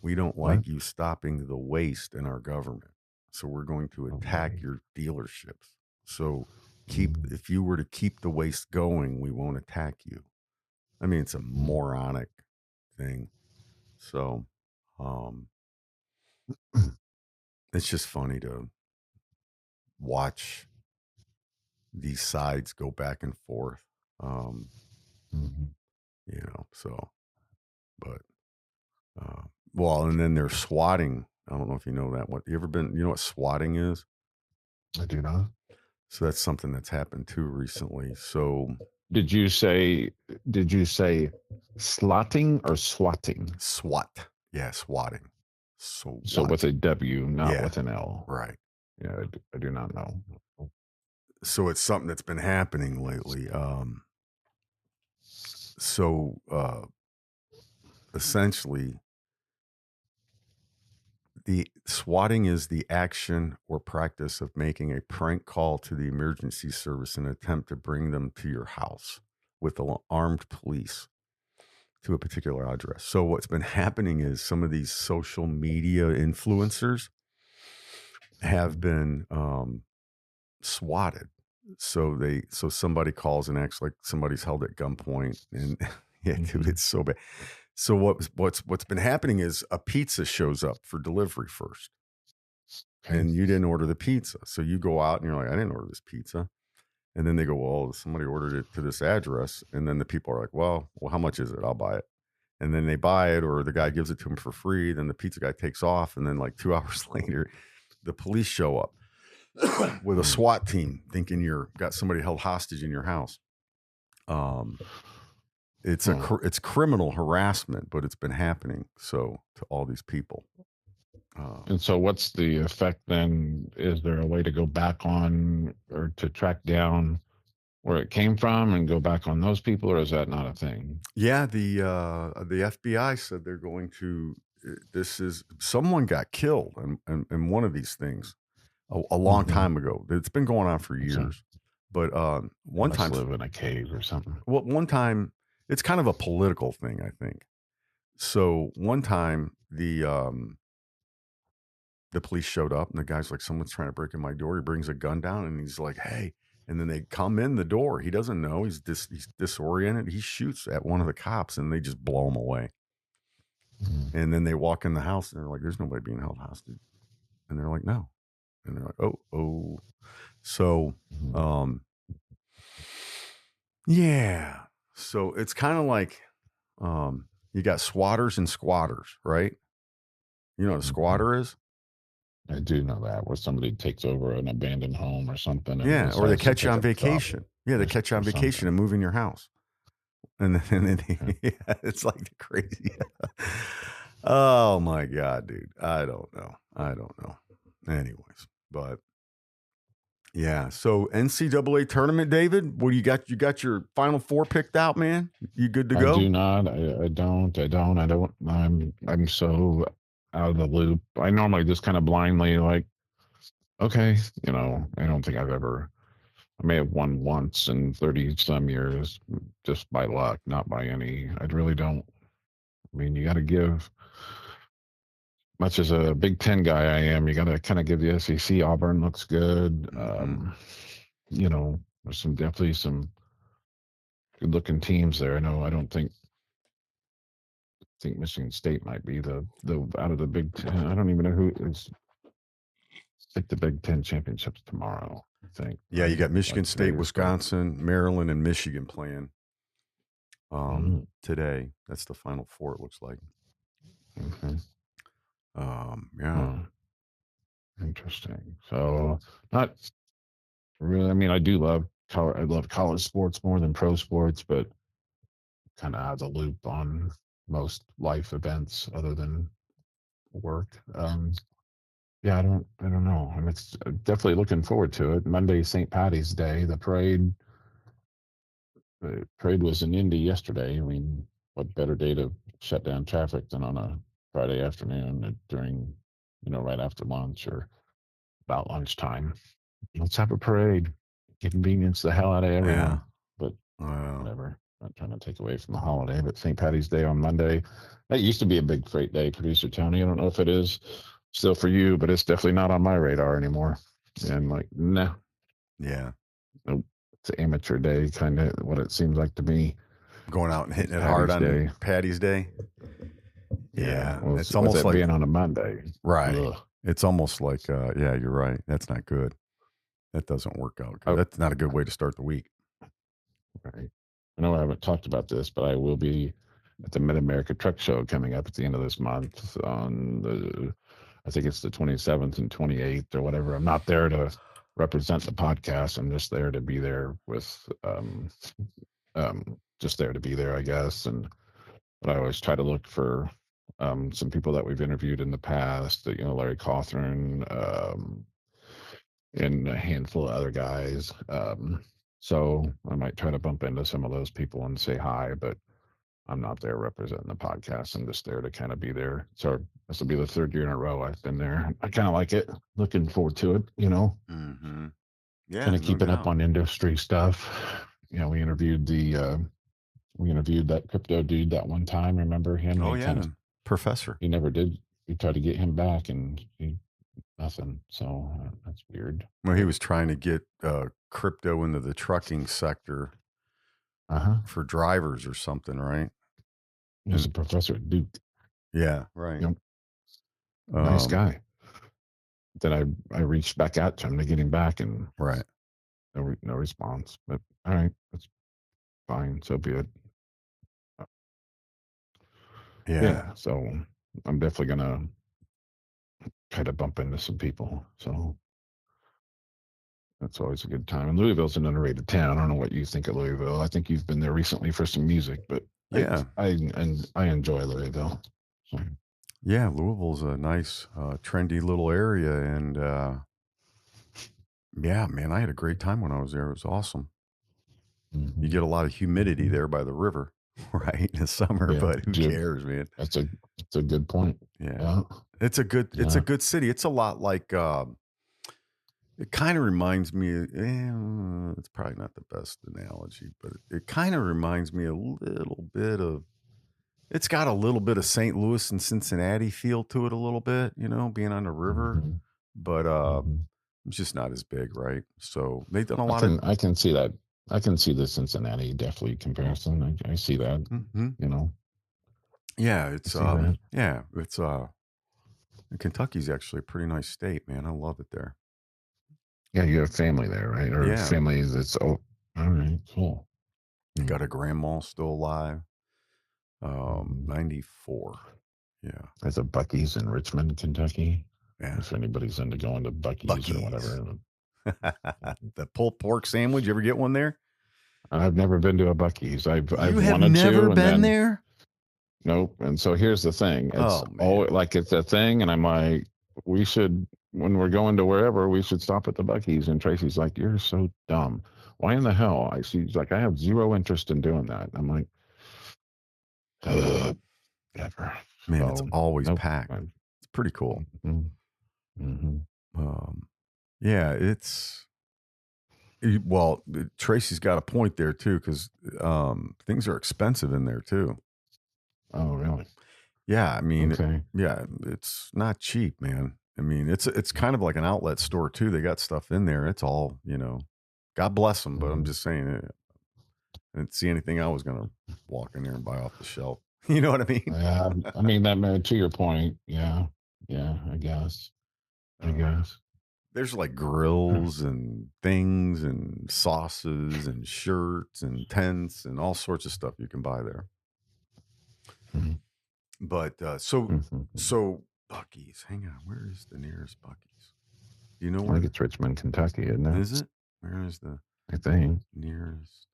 S3: We don't like you stopping the waste in our government, so we're going to attack your dealerships. So if you were to keep the waste going, we won't attack you. I mean, it's a moronic thing. So it's just funny to watch these sides go back and forth. So, but well, and then they're swatting. I don't know if you know that. You know what swatting is?
S4: I do not.
S3: So that's something that's happened too recently. So
S4: did you say slotting or swatting?
S3: SWAT. Yeah, swatting. So
S4: with a W, not with an L.
S3: Right.
S4: Yeah, I do not know.
S3: So it's something that's been happening lately. Essentially, the swatting is the action or practice of making a prank call to the emergency service in an attempt to bring them to your house with armed police to a particular address. So what's been happening is some of these social media influencers have been swatted. So somebody calls and acts like somebody's held at gunpoint, and yeah, dude, it's so bad. So what's been happening is a pizza shows up for delivery first. and you didn't order the pizza. So you go out and you're like, I didn't order this pizza. And then they go, well, somebody ordered it to this address. And then the people are like, well, how much is it? I'll buy it. And then they buy it, or the guy gives it to them for free. Then the pizza guy takes off. And then like 2 hours later, the police show up with a SWAT team thinking you're got somebody held hostage in your house. It's criminal harassment, but it's been happening. So to all these people.
S4: And so what's the effect then? Is there a way to go back on or to track down where it came from and go back on those people, or is that not a thing?
S3: Yeah, the FBI said they're going to. Someone got killed in one of these things a long time ago. It's been going on for years, but one time
S4: live in a cave or something.
S3: Well, one time it's kind of a political thing, I think. So one time the police showed up and the guy's like, someone's trying to break in my door. He brings a gun down and he's like, hey. And then they come in the door. He doesn't know. He's disoriented. He shoots at one of the cops and they just blow him away. And then they walk in the house and they're like, there's nobody being held hostage. And they're like, no. And they're like, oh. So, yeah. So it's kind of like you got swatters and squatters, right? You know what a squatter is?
S4: I do know that, where somebody takes over an abandoned home or something.
S3: Yeah, or they catch you on vacation. Yeah, they catch you on vacation and move in your house. And then yeah, it's like the crazy. Oh my God, dude. I don't know. Anyways, but yeah. So NCAA tournament, David, what do you got? You got your Final Four picked out, man? You good to go?
S4: I do not. I don't. I'm so out of the loop. I normally just kind of blindly like, okay, I don't think I may have won once in 30 some years just by luck, not by any. I really don't. I mean, you got to give, much as a Big Ten guy I am, you got to kind of give the SEC. Auburn looks good. There's definitely some good looking teams there. I think Michigan State might be the out of the Big Ten. I don't even know who is. Like the Big Ten championships tomorrow, I think.
S3: Yeah, you got Michigan State, Wisconsin, Maryland, and Michigan playing today. That's the Final Four, it looks like.
S4: Okay.
S3: Yeah.
S4: Interesting. So not really. I mean, I love college sports more than pro sports, but kind of out of the loop on most life events other than work. Yeah, I don't know. I'm definitely looking forward to it. Monday, St. Patty's Day, the parade. The parade was in Indy yesterday. I mean, what better day to shut down traffic than on a Friday afternoon during, right after lunch or about lunchtime? Let's have a parade. Inconvenience the hell out of everyone.
S3: Yeah.
S4: But whatever. Not trying to take away from the holiday, but St. Patty's Day on Monday. That used to be a big freight day, Producer Tony. I don't know if it is still for you, but it's definitely not on my radar anymore. And like, nah.
S3: Yeah.
S4: Nope. It's an amateur day, kind of what it seems like to me.
S3: Going out and hitting it hard on Patty's Day. Yeah.
S4: Well,
S3: it's almost like
S4: being on a Monday.
S3: Right. Ugh. It's almost like, yeah, you're right. That's not good. That doesn't work out. That's not a good way to start the week.
S4: Right. I know I haven't talked about this, but I will be at the Mid-America Truck Show coming up at the end of this month on I think it's the 27th and 28th or whatever. I'm not there to represent the podcast. I'm just there to be there with, just there to be there, I guess. But I always try to look for some people that we've interviewed in the past, Larry Cawthorn, and a handful of other guys. So I might try to bump into some of those people and say hi, but I'm not there representing the podcast. I'm just there to kind of be there. So this will be the third year in a row I've been there. I kind of like it. Looking forward to it,
S3: Mm-hmm. Yeah.
S4: Kind of keeping up on industry stuff. We interviewed that crypto dude that one time. Remember him?
S3: Oh, yeah. Professor.
S4: He never did. We tried to get him back and nothing. So that's weird.
S3: Well, he was trying to get crypto into the trucking sector for drivers or something, right?
S4: He was a professor at Duke.
S3: Yeah, right.
S4: Yep. Nice guy. then I reached back out to him to get him back, and
S3: Right.
S4: no response. But all right, that's fine. So be it.
S3: Yeah.
S4: So I'm definitely gonna try to bump into some people. So that's always a good time. And Louisville's an underrated town. I don't know what you think of Louisville. I think you've been there recently for some music, but
S3: Yeah.
S4: I enjoy Louisville. So,
S3: Yeah. Louisville's a nice, trendy little area. And yeah, man, I had a great time when I was there. It was awesome. You get a lot of humidity there by the river, right? In the summer,
S4: yeah,
S3: but who cares, man?
S4: that's a good point.
S3: Yeah. It's a good city. It's a lot like, it kind of reminds me, it's probably not the best analogy, but it kind of reminds me a little bit of, it's got a little bit of St. Louis and Cincinnati feel to it a little bit, being on the river, but it's just not as big, right? So they've done a lot of.
S4: I can see that. I can see the Cincinnati definitely comparison. I see that.
S3: Yeah, it's
S4: I see that.
S3: yeah, it's Kentucky's actually a pretty nice state, man. I love it there.
S4: Yeah, you have family there, right? Or
S3: Yeah.
S4: family that's all right, cool.
S3: Got a grandma still alive. 94. Yeah.
S4: There's a Buc-ee's in Richmond, Kentucky.
S3: Yeah.
S4: If anybody's into going to Buc-ee's or whatever.
S3: The pulled pork sandwich. You ever get one there?
S4: I've never been to a Buc-ee's. I've
S3: have
S4: wanted
S3: never
S4: to,
S3: been there?
S4: Nope. And so here's the thing. It's like it's a thing, and I'm like, we should, when we're going to wherever, we should stop at the Buc-ee's. And Tracy's like, you're so dumb. Why in the hell? She's like, I have zero interest in doing that. I'm like, never.
S3: Man,
S4: So,
S3: it's always packed. It's pretty cool. Yeah, well, Tracy's got a point there too, because things are expensive in there too.
S4: Oh, really?
S3: Yeah, I mean,
S4: okay.
S3: It's not cheap, man. I mean, it's kind of like an outlet store too. They got stuff in there. It's all, God bless them, but I'm just saying, I didn't see anything I was gonna walk in there and buy off the shelf. You know what I mean?
S4: Yeah, I mean that. To your point, yeah, I guess.
S3: There's like grills and things and sauces and shirts and tents and all sorts of stuff you can buy there. But so Buc-ee's, hang on, where is the nearest Buc-ee's? Do you know where?
S4: I think it's Richmond, Kentucky, isn't it?
S3: Is it? Where is the nearest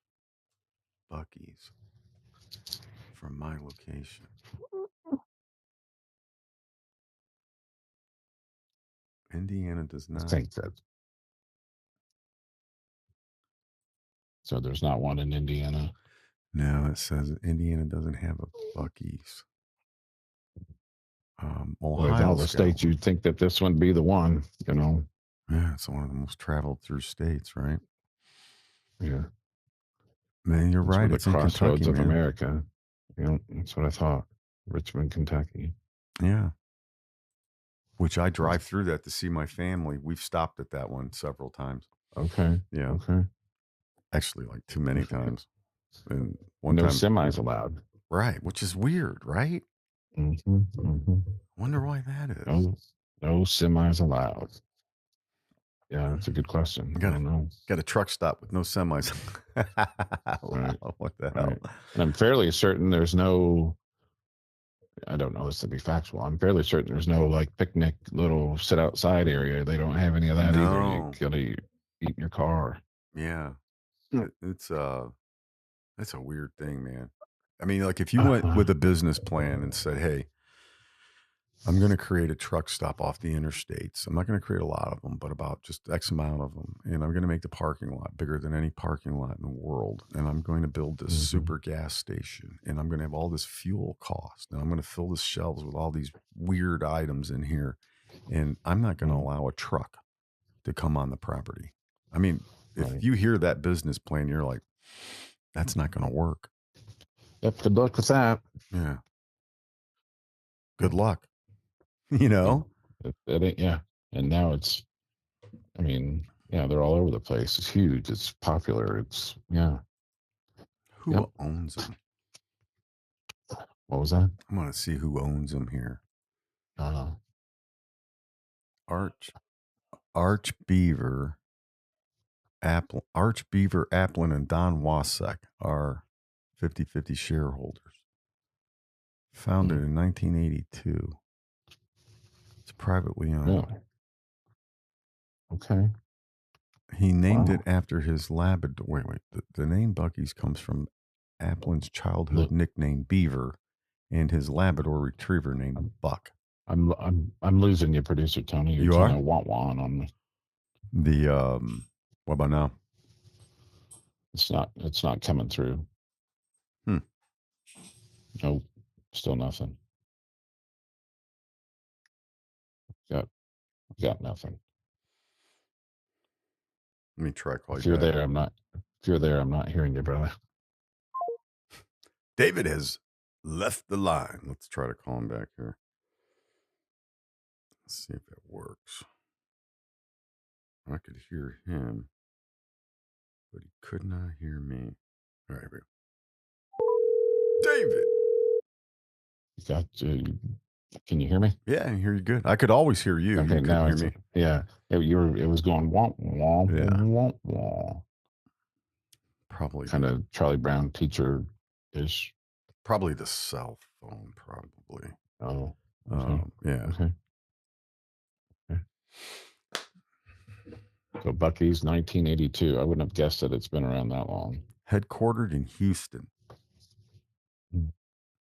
S3: Buc-ee's from my location? Indiana does not.
S4: I think that. So there's not one in Indiana?
S3: No, it says Indiana doesn't have a Buc-ee's. Ohio,
S4: of all the states, you'd think that this would be the one,
S3: Yeah, it's one of the most traveled through states, right?
S4: Yeah.
S3: Man, you're right.
S4: The
S3: it's
S4: crossroads
S3: in Kentucky,
S4: of America. That's what I thought. Richmond, Kentucky.
S3: Yeah. Which I drive through that to see my family. We've stopped at that one several times.
S4: Okay.
S3: Yeah.
S4: Okay.
S3: Actually, like too many times. And
S4: no semis allowed.
S3: Right, which is weird, right? Wonder why that is.
S4: No semis allowed. Yeah, that's a good question. I don't know.
S3: Got a truck stop with no semis.
S4: Right.
S3: What the hell?
S4: And I'm fairly certain there's no, I don't know this to be factual. I'm fairly certain there's no like picnic little sit outside area. They don't have any of that either. You gotta eat in your car.
S3: Yeah. It's that's a weird thing, man. I mean, like if you went with a business plan and said, hey, I'm going to create a truck stop off the interstates. I'm not going to create a lot of them, but about just X amount of them. And I'm going to make the parking lot bigger than any parking lot in the world. And I'm going to build this super gas station. And I'm going to have all this fuel cost. And I'm going to fill the shelves with all these weird items in here. And I'm not going to allow a truck to come on the property. I mean, if you hear that business plan, you're like, that's not going to work.
S4: Yep. Good luck with that.
S3: Yeah. Good luck.
S4: Yeah. And now it's, I mean, yeah, they're all over the place. It's huge. It's popular. It's, yeah.
S3: Who owns them?
S4: What was that?
S3: I want to see who owns them here. Arch Arch Beaver, Applin, and Don Wasek are 50-50 shareholders. Founded in 1982. It's privately owned.
S4: Really? Okay.
S3: He named it after his Labrador. Wait. The name Bucky's comes from Applin's childhood nickname Beaver and his Labrador retriever named Buck.
S4: I'm losing you, producer Tony.
S3: You are?
S4: Want on me.
S3: What about now?
S4: It's not coming through. Nope. Still nothing. Got nothing.
S3: Let me try call
S4: If
S3: you
S4: you're
S3: back.
S4: there, I'm not. If you're there, I'm not hearing you, brother.
S3: David has left the line. Let's try to call him back here. Let's see if that works. I could hear him, but he could not hear me. All right, David.
S4: Can you hear me?
S3: Yeah, I hear you good. I could always hear you.
S4: Okay,
S3: you
S4: now
S3: hear me.
S4: Yeah, it was going womp womp
S3: Yeah.
S4: womp womp.
S3: Probably
S4: kind of Charlie Brown teacher ish.
S3: Probably the cell phone. Probably.
S4: Oh. Okay.
S3: Yeah.
S4: Okay. So Bucky's 1982. I wouldn't have guessed that it's been around that long.
S3: Headquartered in Houston.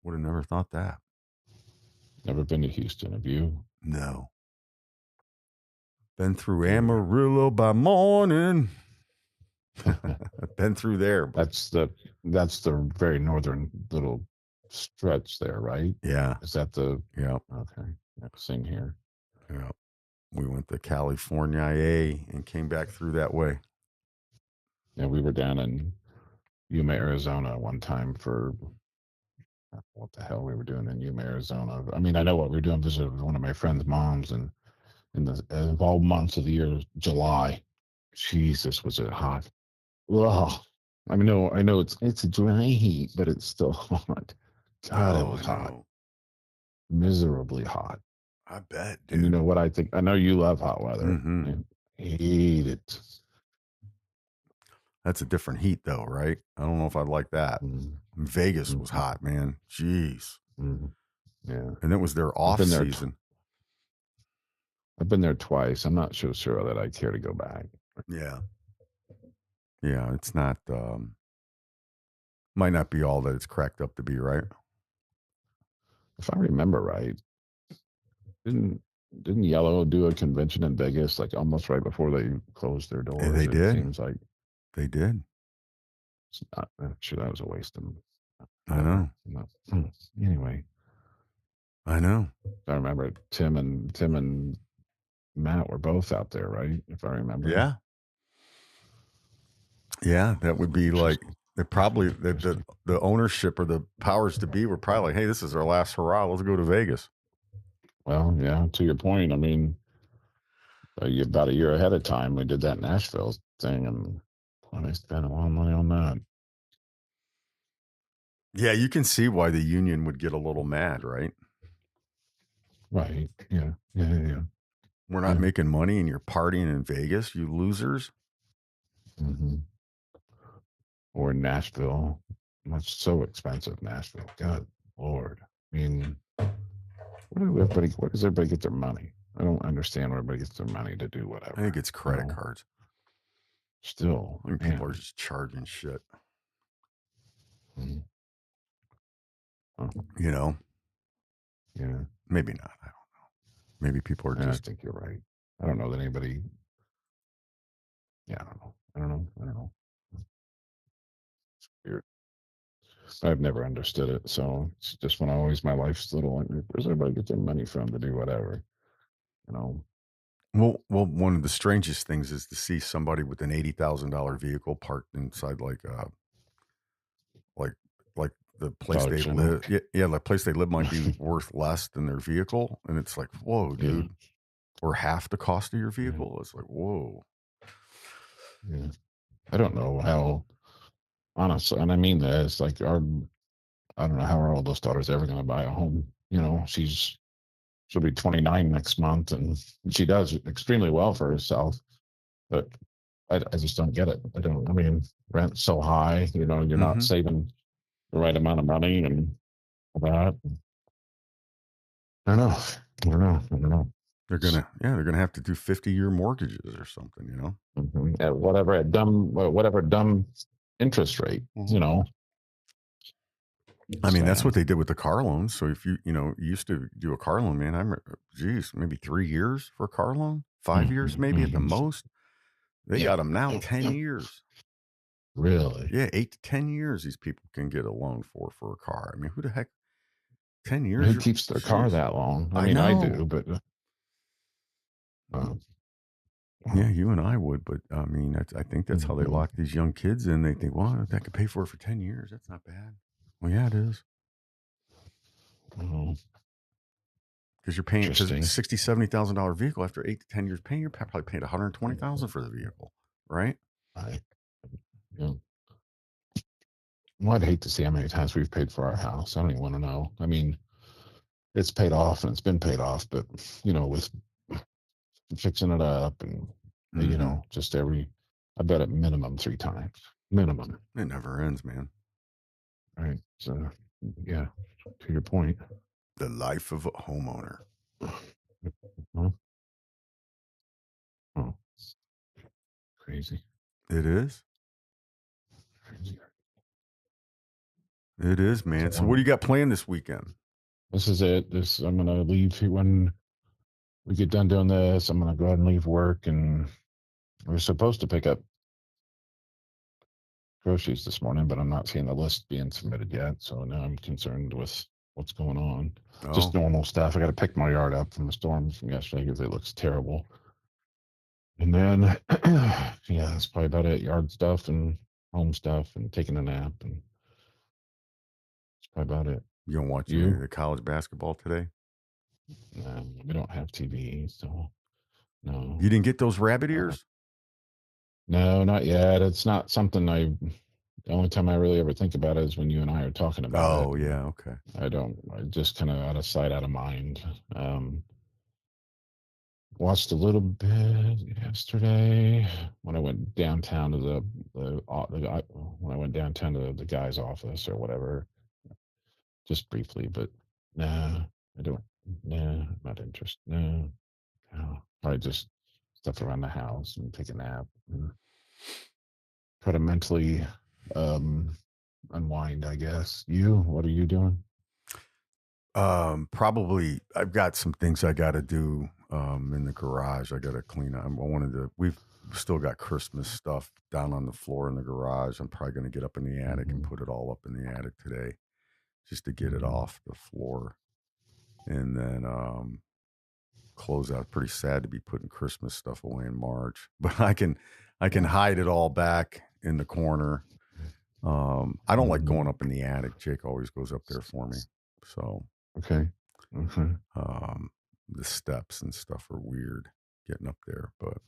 S3: Would have never thought that.
S4: Never been to Houston, have you?
S3: No. Been through Amarillo by morning. Been through there.
S4: That's the very northern little stretch there, right?
S3: Yeah.
S4: Is that the?
S3: Yeah.
S4: Okay. Same here.
S3: Yeah. We went to California and came back through that way.
S4: Yeah, we were down in Yuma, Arizona one time for what the hell we were doing in Yuma, Arizona. I mean, I know what we were doing. Visited one of my friend's moms, and in the all months of the year, July. Jesus, was it hot? Ugh. I mean, I know it's a dry heat, but it's still hot. God, it was hot. Miserably hot.
S3: I bet, dude.
S4: And you know what I think? I know you love hot weather.
S3: Mm-hmm.
S4: I hate it.
S3: That's a different heat, though, right? I don't know if I'd like that. Mm-hmm. Vegas was hot, man. Jeez.
S4: Mm-hmm. Yeah.
S3: And it was their off season.
S4: I've been there twice. I'm not so sure that I care to go back.
S3: Yeah. Yeah, it's not, might not be all that it's cracked up to be, right?
S4: If I remember right, didn't Yellow do a convention in Vegas like almost right before they closed their doors?
S3: Yeah, they did.
S4: Seems like
S3: they did.
S4: I'm sure that was a waste of.
S3: I know.
S4: Anyway,
S3: I know.
S4: I remember Tim and Matt were both out there, right? If I remember.
S3: Yeah. Yeah, that would be like the ownership or the powers to be were probably like, hey, this is our last hurrah. Let's go to Vegas.
S4: Well, yeah, to your point, I mean, about a year ahead of time, we did that Nashville thing, and they spent a lot of money on that.
S3: Yeah, you can see why the union would get a little mad, right?
S4: Right. Yeah.
S3: We're not making money and you're partying in Vegas, you losers.
S4: Mm-hmm. Or Nashville. That's so expensive, Nashville. God Lord. I mean, where does everybody get their money? I don't understand where everybody gets their money to do whatever.
S3: I think it's credit cards.
S4: Still.
S3: I think people are just charging shit.
S4: Mm-hmm.
S3: You know?
S4: Yeah.
S3: Maybe not. I don't know. Maybe people are just.
S4: I think you're right. I don't know that anybody. Yeah, I don't know. It's weird. I've never understood it. So it's just when my life's little, like, where's everybody get their money from to do whatever? You know?
S3: Well, one of the strangest things is to see somebody with an $80,000 vehicle parked inside like the place they live. Yeah, the place they live might be worth less than their vehicle, and it's like, whoa, dude, or half the cost of your vehicle. It's like, whoa.
S4: Yeah, I don't know how. Honestly, and I mean that it's like I don't know how our oldest daughter's ever going to buy a home. You know, she's she'll be 29 next month, and she does extremely well for herself. But I just don't get it. I mean, rent's so high, you're not saving the right amount of money and all that. I don't know.
S3: They're gonna have to do 50-year mortgages or something,
S4: At whatever dumb interest rate,
S3: I mean, that's what they did with the car loans. So if you used to do a car loan, man, I remember, maybe 3 years for a car loan, 5 years maybe at the most. They got them now 10 years.
S4: Really?
S3: Yeah, 8 to 10 years these people can get a loan for a car. I mean, who the heck? 10 years?
S4: Who keeps their car that long? I mean, I do, but
S3: yeah, you and I would. But I mean, I think that's how they lock these young kids in. They think, well, if I could pay for it for 10 years, that's not bad. Well, yeah, it is. Because you're paying, because it's a $60,000-$70,000 vehicle after 8 to 10 years paying, you're probably paying $120,000 for the vehicle, right?
S4: Yeah. Well, I'd hate to see how many times we've paid for our house. I don't even want to know. I mean, it's paid off and it's been paid off, but with fixing it up and just I bet at minimum 3 times. Minimum.
S3: It never ends, man.
S4: Right. So yeah, to your point.
S3: The life of a homeowner.
S4: Oh. Crazy.
S3: It is.
S4: Crazy.
S3: It is, man. So what do you got planned this weekend?
S4: This is it. I'm gonna leave when we get done doing this. I'm gonna go ahead and leave work, and we're supposed to pick up groceries this morning, but I'm not seeing the list being submitted yet. So now I'm concerned with what's going on. Just normal stuff. I got to pick my yard up from the storms from yesterday because it looks terrible. And then, yeah, that's probably about it. Yard stuff and home stuff and taking a nap, and that's probably about it.
S3: You gonna watch any of the college basketball today?
S4: No, we don't have TV, so no.
S3: You didn't get those rabbit ears?
S4: No, not yet. It's not something the only time I really ever think about it is when you and I are talking about it.
S3: Oh, yeah, okay.
S4: I just kind of out of sight, out of mind. Watched a little bit yesterday when I went downtown to when I went downtown to the guy's office or whatever, just briefly. But nah, I don't. Nah, not interested. No, probably just stuff around the house and take a nap. And try to mentally unwind, I guess. What are you doing?
S3: Probably I've got some things I got to do in the garage. I got to clean up. We've still got Christmas stuff down on the floor in the garage. I'm probably going to get up in the attic and put it all up in the attic today just to get it off the floor. And then close out. Pretty sad to be putting Christmas stuff away in March, but I can hide it all back in the corner. I don't like going up in the attic. Jake always goes up there for me. So
S4: okay.
S3: The steps and stuff are weird getting up there, but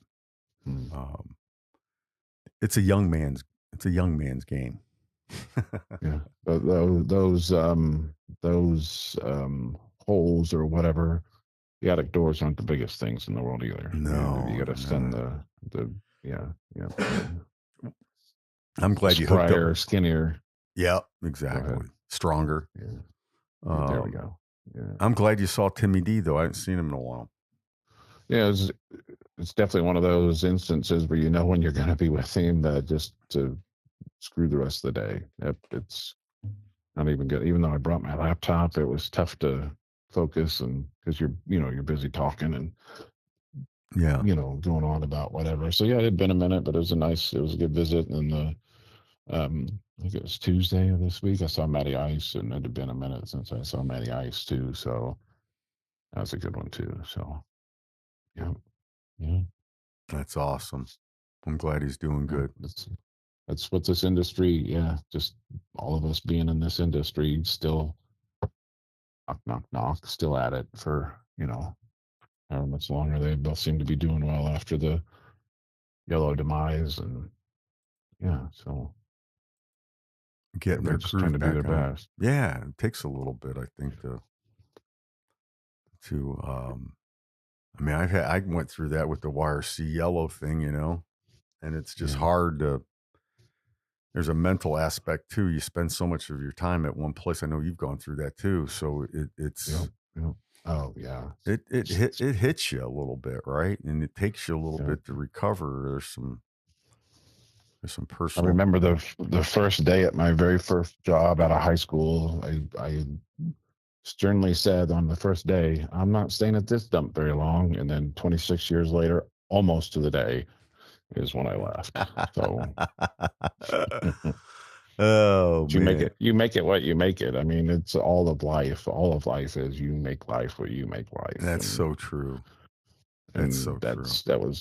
S3: it's a young man's game.
S4: Yeah, those holes or whatever. The attic doors aren't the biggest things in the world either.
S3: No,
S4: you got to send the yeah.
S3: I'm glad you hooked up.
S4: Skinnier.
S3: Yeah, exactly. Stronger.
S4: Yeah. There we go. Yeah.
S3: I'm glad you saw Timmy D, though. I haven't seen him in a while.
S4: Yeah, it's definitely one of those instances where when you're going to be with him, just to screw the rest of the day. It's not even good. Even though I brought my laptop, it was tough to focus, and because you're busy talking and going on about whatever. So yeah, it had been a minute, but it was a good visit. And I think it was Tuesday of this week I saw Matty Ice, and it had been a minute since I saw Matty Ice too. So that was a good one too. So yeah,
S3: that's awesome. I'm glad he's doing good.
S4: That's what this industry. Yeah, just all of us being in this industry, still knock, still at it for however much longer. They both seem to be doing well after the Yellow demise, and so
S3: getting their
S4: just trying to do their best.
S3: Yeah, it takes a little bit, I think, to to I mean, I went through that with the YRC yellow thing, you know, and it's just hard to. There's a mental aspect too. You spend so much of your time at one place. I know you've gone through that too. So it's
S4: oh yeah,
S3: it hits you a little bit, right? And it takes you a little bit to recover. There's some personal.
S4: I remember the first day at my very first job out of high school. I sternly said on the first day, I'm not staying at this dump very long. And then 26 years later, almost to the day, is when I left. So
S3: oh
S4: you
S3: man,
S4: you make it what you make it. I mean, it's all of life. All of life is you make life what you make life.
S3: That's so true. That's so true.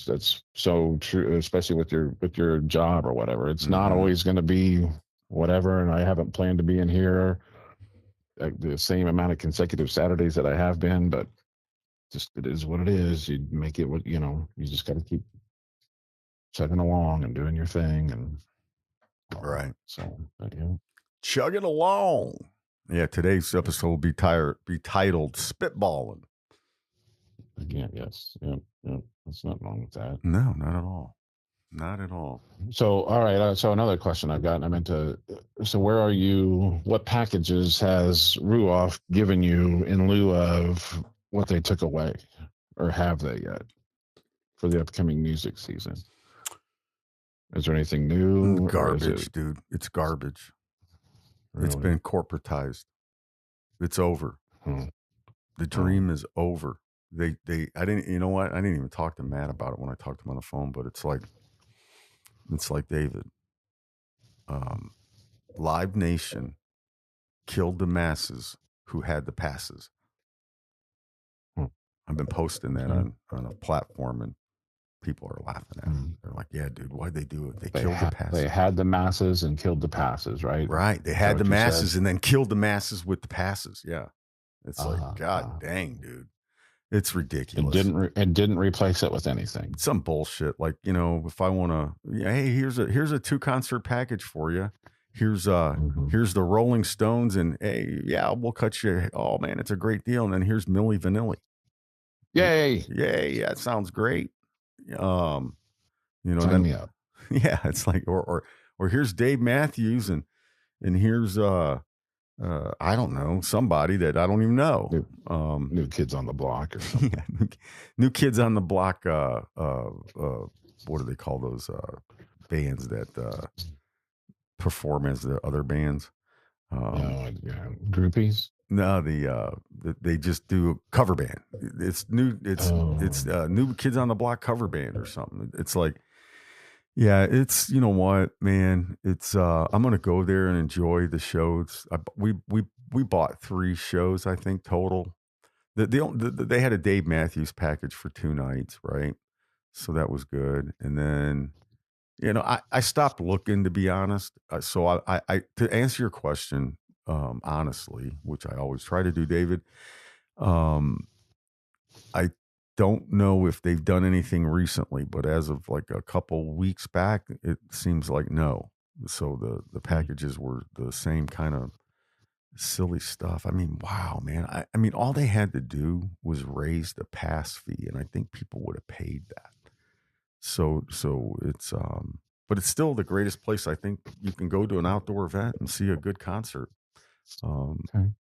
S4: That's so true, especially with your job or whatever. It's not always going to be whatever. And I haven't planned to be in here the same amount of consecutive Saturdays that I have been, but just it is what it is. You make it what, you know, you just got to keep chugging along and doing your thing. And
S3: right.
S4: So, yeah.
S3: Chugging along. Yeah. Today's episode will be titled Spitballing.
S4: Again, yes. Yeah. That's not wrong with that.
S3: No, not at all. Not at all.
S4: So, all right. So another question I've got, so where are you, what packages has Ruoff given you in lieu of what they took away, or have they yet for the upcoming music season? Is there anything new?
S3: Garbage, dude. It's garbage. Really? It's been corporatized. It's over. The dream is over. I didn't, you know what? I didn't even talk to Matt about it when I talked to him on the phone, but it's like David. Live Nation killed the masses who had the passes. I've been posting that on a platform, and people are laughing at me. They're like, yeah, dude, why'd they do it? They killed the passes.
S4: They had the masses and killed the passes, right?
S3: Right. They had the masses and then killed the masses with the passes. Yeah. It's like, God dang, dude. It's ridiculous.
S4: It didn't replace it with anything.
S3: Some bullshit. Like, you know, if I want to, hey, here's a 2-concert package for you. Here's the Rolling Stones, and hey, yeah, we'll cut you. Oh man, it's a great deal. And then here's Milli Vanilli.
S4: Yay!
S3: That sounds great. You know,
S4: sign me up.
S3: Yeah, it's like, or here's Dave Matthews, and here's I don't know, somebody that I don't even know.
S4: New Kids on the Block or something.
S3: Yeah, new Kids on the Block. What do they call those bands that perform as the other bands?
S4: Groupies.
S3: No, they just do a cover band. It's new Kids on the Block cover band or something. It's like, yeah, it's, you know what, man, it's I'm gonna go there and enjoy the shows. We bought 3 shows, I think, total. They had a Dave Matthews package for 2 nights, right? So that was good. And then, you know, I stopped looking, to be honest. So I to answer your question, honestly, which I always try to do, David, I don't know if they've done anything recently, but as of like a couple weeks back, it seems like no. So the packages were the same kind of silly stuff. I mean, wow, man. I mean, all they had to do was raise the pass fee, and I think people would have paid that. So it's but it's still the greatest place I think you can go to an outdoor event and see a good concert.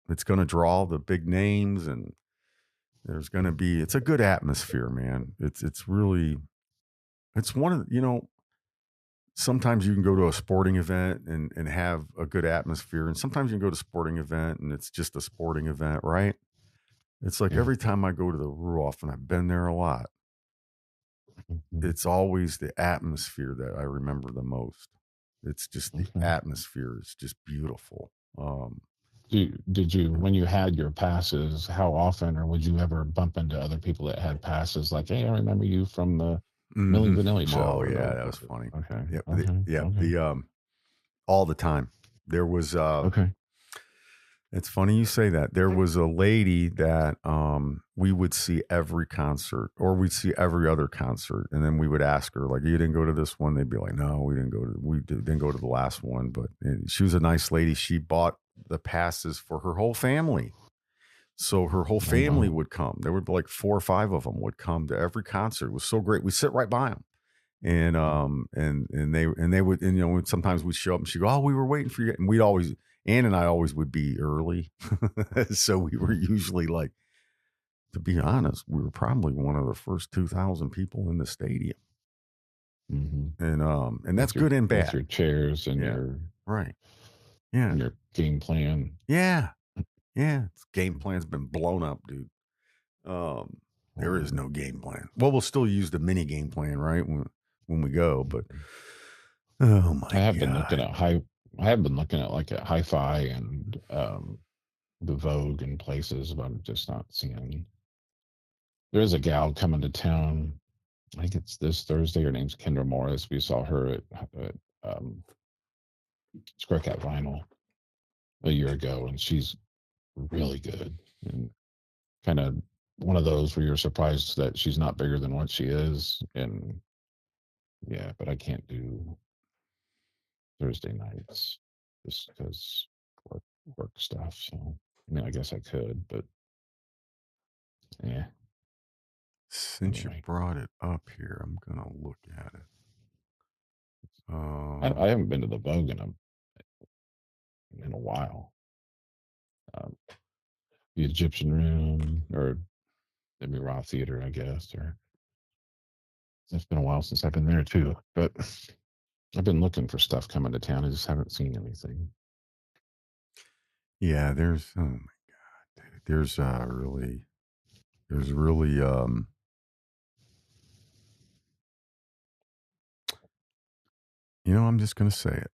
S3: It's going to draw the big names, and there's going to be, it's a good atmosphere, man. It's really, it's one of, you know, sometimes you can go to a sporting event and have a good atmosphere, and sometimes you can go to a sporting event and it's just a sporting event, right? It's like every time I go to the Ruoff, and I've been there a lot, it's always the atmosphere that I remember the most. It's just the atmosphere is just beautiful.
S4: Did you, when you had your passes, how often, or would you ever bump into other people that had passes? Like, hey, I remember you from the Milli Vanilli show.
S3: Oh yeah, that was funny. Okay. All the time. There was It's funny you say that. There was a lady that we would see every concert, or we'd see every other concert, and then we would ask her, like, you didn't go to this one? They'd be like, no, we didn't go to the last one. But she was a nice lady. She bought the passes for her whole family. So her whole family would come. There would be like 4 or 5 of them would come to every concert. It was so great. We sit right by them. And they would, and sometimes we'd show up and she'd go, "Oh, we were waiting for you." And we'd always, Ann and I always would be early. So we were usually like, to be honest, we were probably one of the first 2,000 people in the stadium. And that's good and bad.
S4: With your chairs and your
S3: right. Yeah.
S4: And your game plan.
S3: Yeah. Yeah. Game plan's been blown up, dude. There is no game plan. Well, we'll still use the mini game plan, right? When we go, but oh my God.
S4: I have been looking at like at Hi-Fi and the Vogue and places, but I'm just not seeing. There is a gal coming to town. I think it's this Thursday. Her name's Kendra Morris. We saw her at Square Cat Vinyl a year ago, and she's really good and kind of one of those where you're surprised that she's not bigger than what she is. And yeah, but I can't do Thursday nights just because work stuff. So I mean, I guess I could, but yeah.
S3: Since you brought it up here, I'm gonna look at it.
S4: I haven't been to the Vogue in a while. The Egyptian Room or the Murat Theater, I guess, or it's been a while since I've been there too. But I've been looking for stuff coming to town. I just haven't seen anything.
S3: Yeah, there's oh my God, dude. There's really I'm just gonna say it.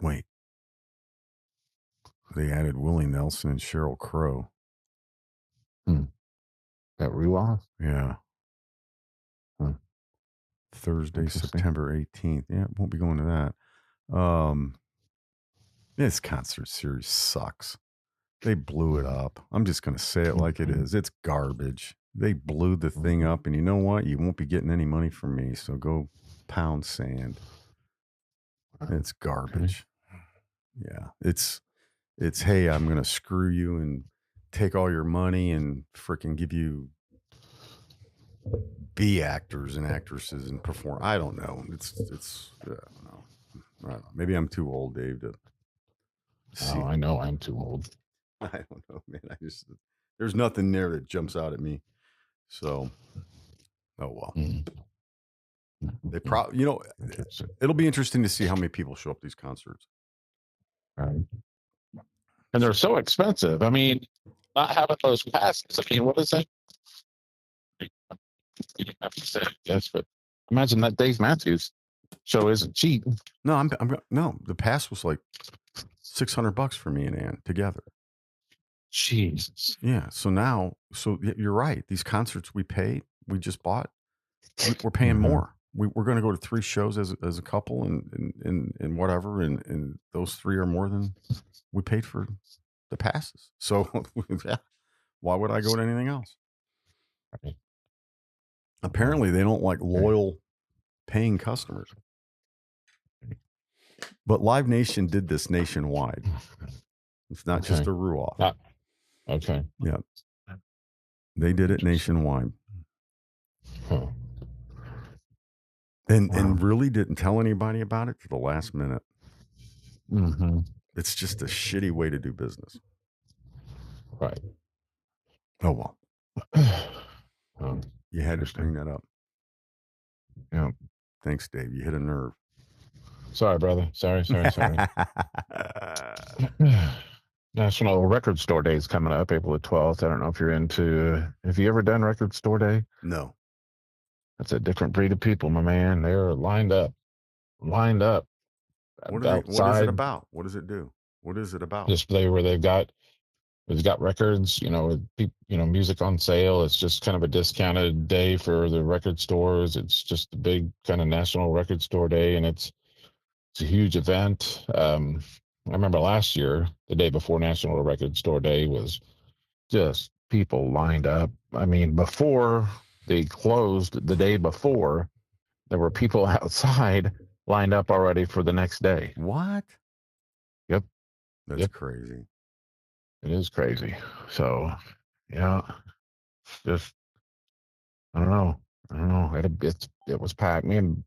S3: Wait. They added Willie Nelson and Sheryl Crow.
S4: That Ruoff?
S3: Yeah. Thursday, September 18th. Yeah, won't be going to that. This concert series sucks. They blew it up. I'm just going to say it like it is. It's garbage. They blew the thing up, and you know what? You won't be getting any money from me, so go pound sand. It's garbage. Yeah, it's hey, I'm going to screw you and take all your money and freaking give you B actors and actresses and perform. I don't know. It's I don't know. Maybe I'm too old, Dave, to see.
S4: I know I'm too old.
S3: I don't know, man. There's nothing there that jumps out at me. So, oh well. They probably, it'll be interesting to see how many people show up these concerts.
S4: And they're so expensive. I mean, not having those passes. I mean, what is that? You don't have to say yes, but imagine that Dave Matthews show isn't cheap.
S3: No, no. The pass was like $600 for me and Ann together.
S4: Jesus.
S3: Yeah. So you're right. These concerts we just bought, we're paying more. We're going to go to 3 shows as a couple and whatever, and those 3 are more than we paid for the passes. So yeah, why would I go to anything else?
S4: Right.
S3: Apparently, they don't like loyal paying customers. But Live Nation did this nationwide. It's not just a Ruoff.
S4: Okay.
S3: Yeah. They did it nationwide.
S4: Huh.
S3: And really didn't tell anybody about it to the last minute.
S4: Mm-hmm.
S3: It's just a shitty way to do business.
S4: Right.
S3: Oh, well. You had to bring that up.
S4: Yeah.
S3: Thanks, Dave. You hit a nerve.
S4: Sorry, brother. Sorry. National Record Store Day is coming up April the 12th. I don't know if you're into. Have you ever done Record Store Day?
S3: No.
S4: That's a different breed of people, my man. They're lined up.
S3: What is it about? What does it do? What is it about?
S4: Display where they've got records, music on sale. It's just kind of a discounted day for the record stores. It's just a big kind of National Record Store Day, and it's a huge event. I remember last year, the day before National Record Store Day, was just people lined up. I mean, before they closed the day before, there were people outside lined up already for the next day.
S3: What?
S4: Yep.
S3: That's crazy.
S4: It is crazy. So, yeah, just I don't know. It was packed. Me and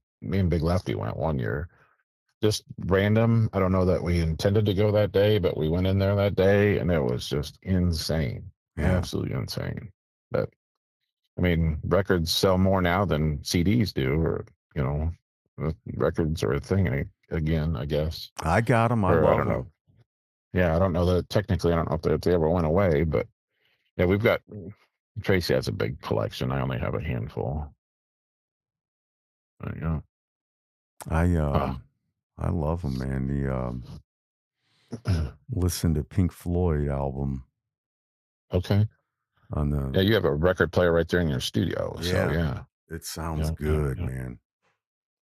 S4: Big Lefty went one year. Just random. I don't know that we intended to go that day, but we went in there that day, and it was just insane.
S3: Yeah.
S4: Absolutely insane. But I mean, records sell more now than CDs do, or records are a thing again, I guess.
S3: I got them. I
S4: Or I
S3: love
S4: don't
S3: them.
S4: know. Yeah, I don't know that technically. I don't know if they ever went away, but yeah, we've got. Tracy has a big collection. I only have a handful. Yeah.
S3: I love them, man. Listen to Pink Floyd album.
S4: Okay.
S3: On the
S4: Yeah, you have a record player right there in your studio.
S3: Yeah.
S4: So yeah,
S3: it sounds good, man.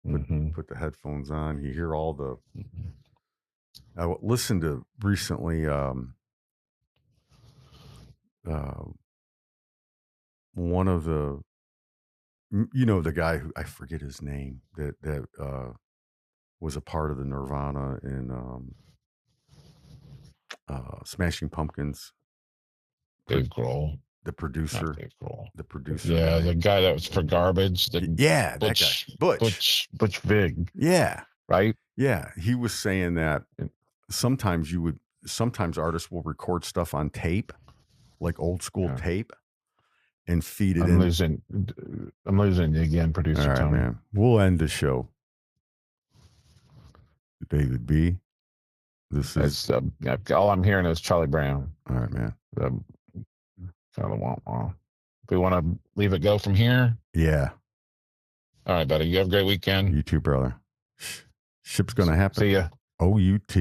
S4: Mm-hmm.
S3: Put the headphones on. You hear all the. I listened to recently. One of the, the guy who I forget his name that was a part of the Nirvana and Smashing Pumpkins.
S4: Dave Grohl,
S3: the producer.
S4: Not Dave Grohl.
S3: The producer.
S4: Yeah,
S3: guy.
S4: the guy that was for Garbage.
S3: That guy.
S4: Butch Vig.
S3: Yeah.
S4: Right?
S3: Yeah. He was saying that sometimes artists will record stuff on tape, like old school tape, and feed it in.
S4: I'm losing you again, producer
S3: All right,
S4: Tony.
S3: man. We'll end the show. David B. This is
S4: all I'm hearing is Charlie Brown.
S3: All right, man.
S4: If we want to leave it go from here.
S3: Yeah.
S4: All right, buddy. You have a great weekend.
S3: You too, brother. Ship's gonna happen.
S4: See ya.
S3: OUT.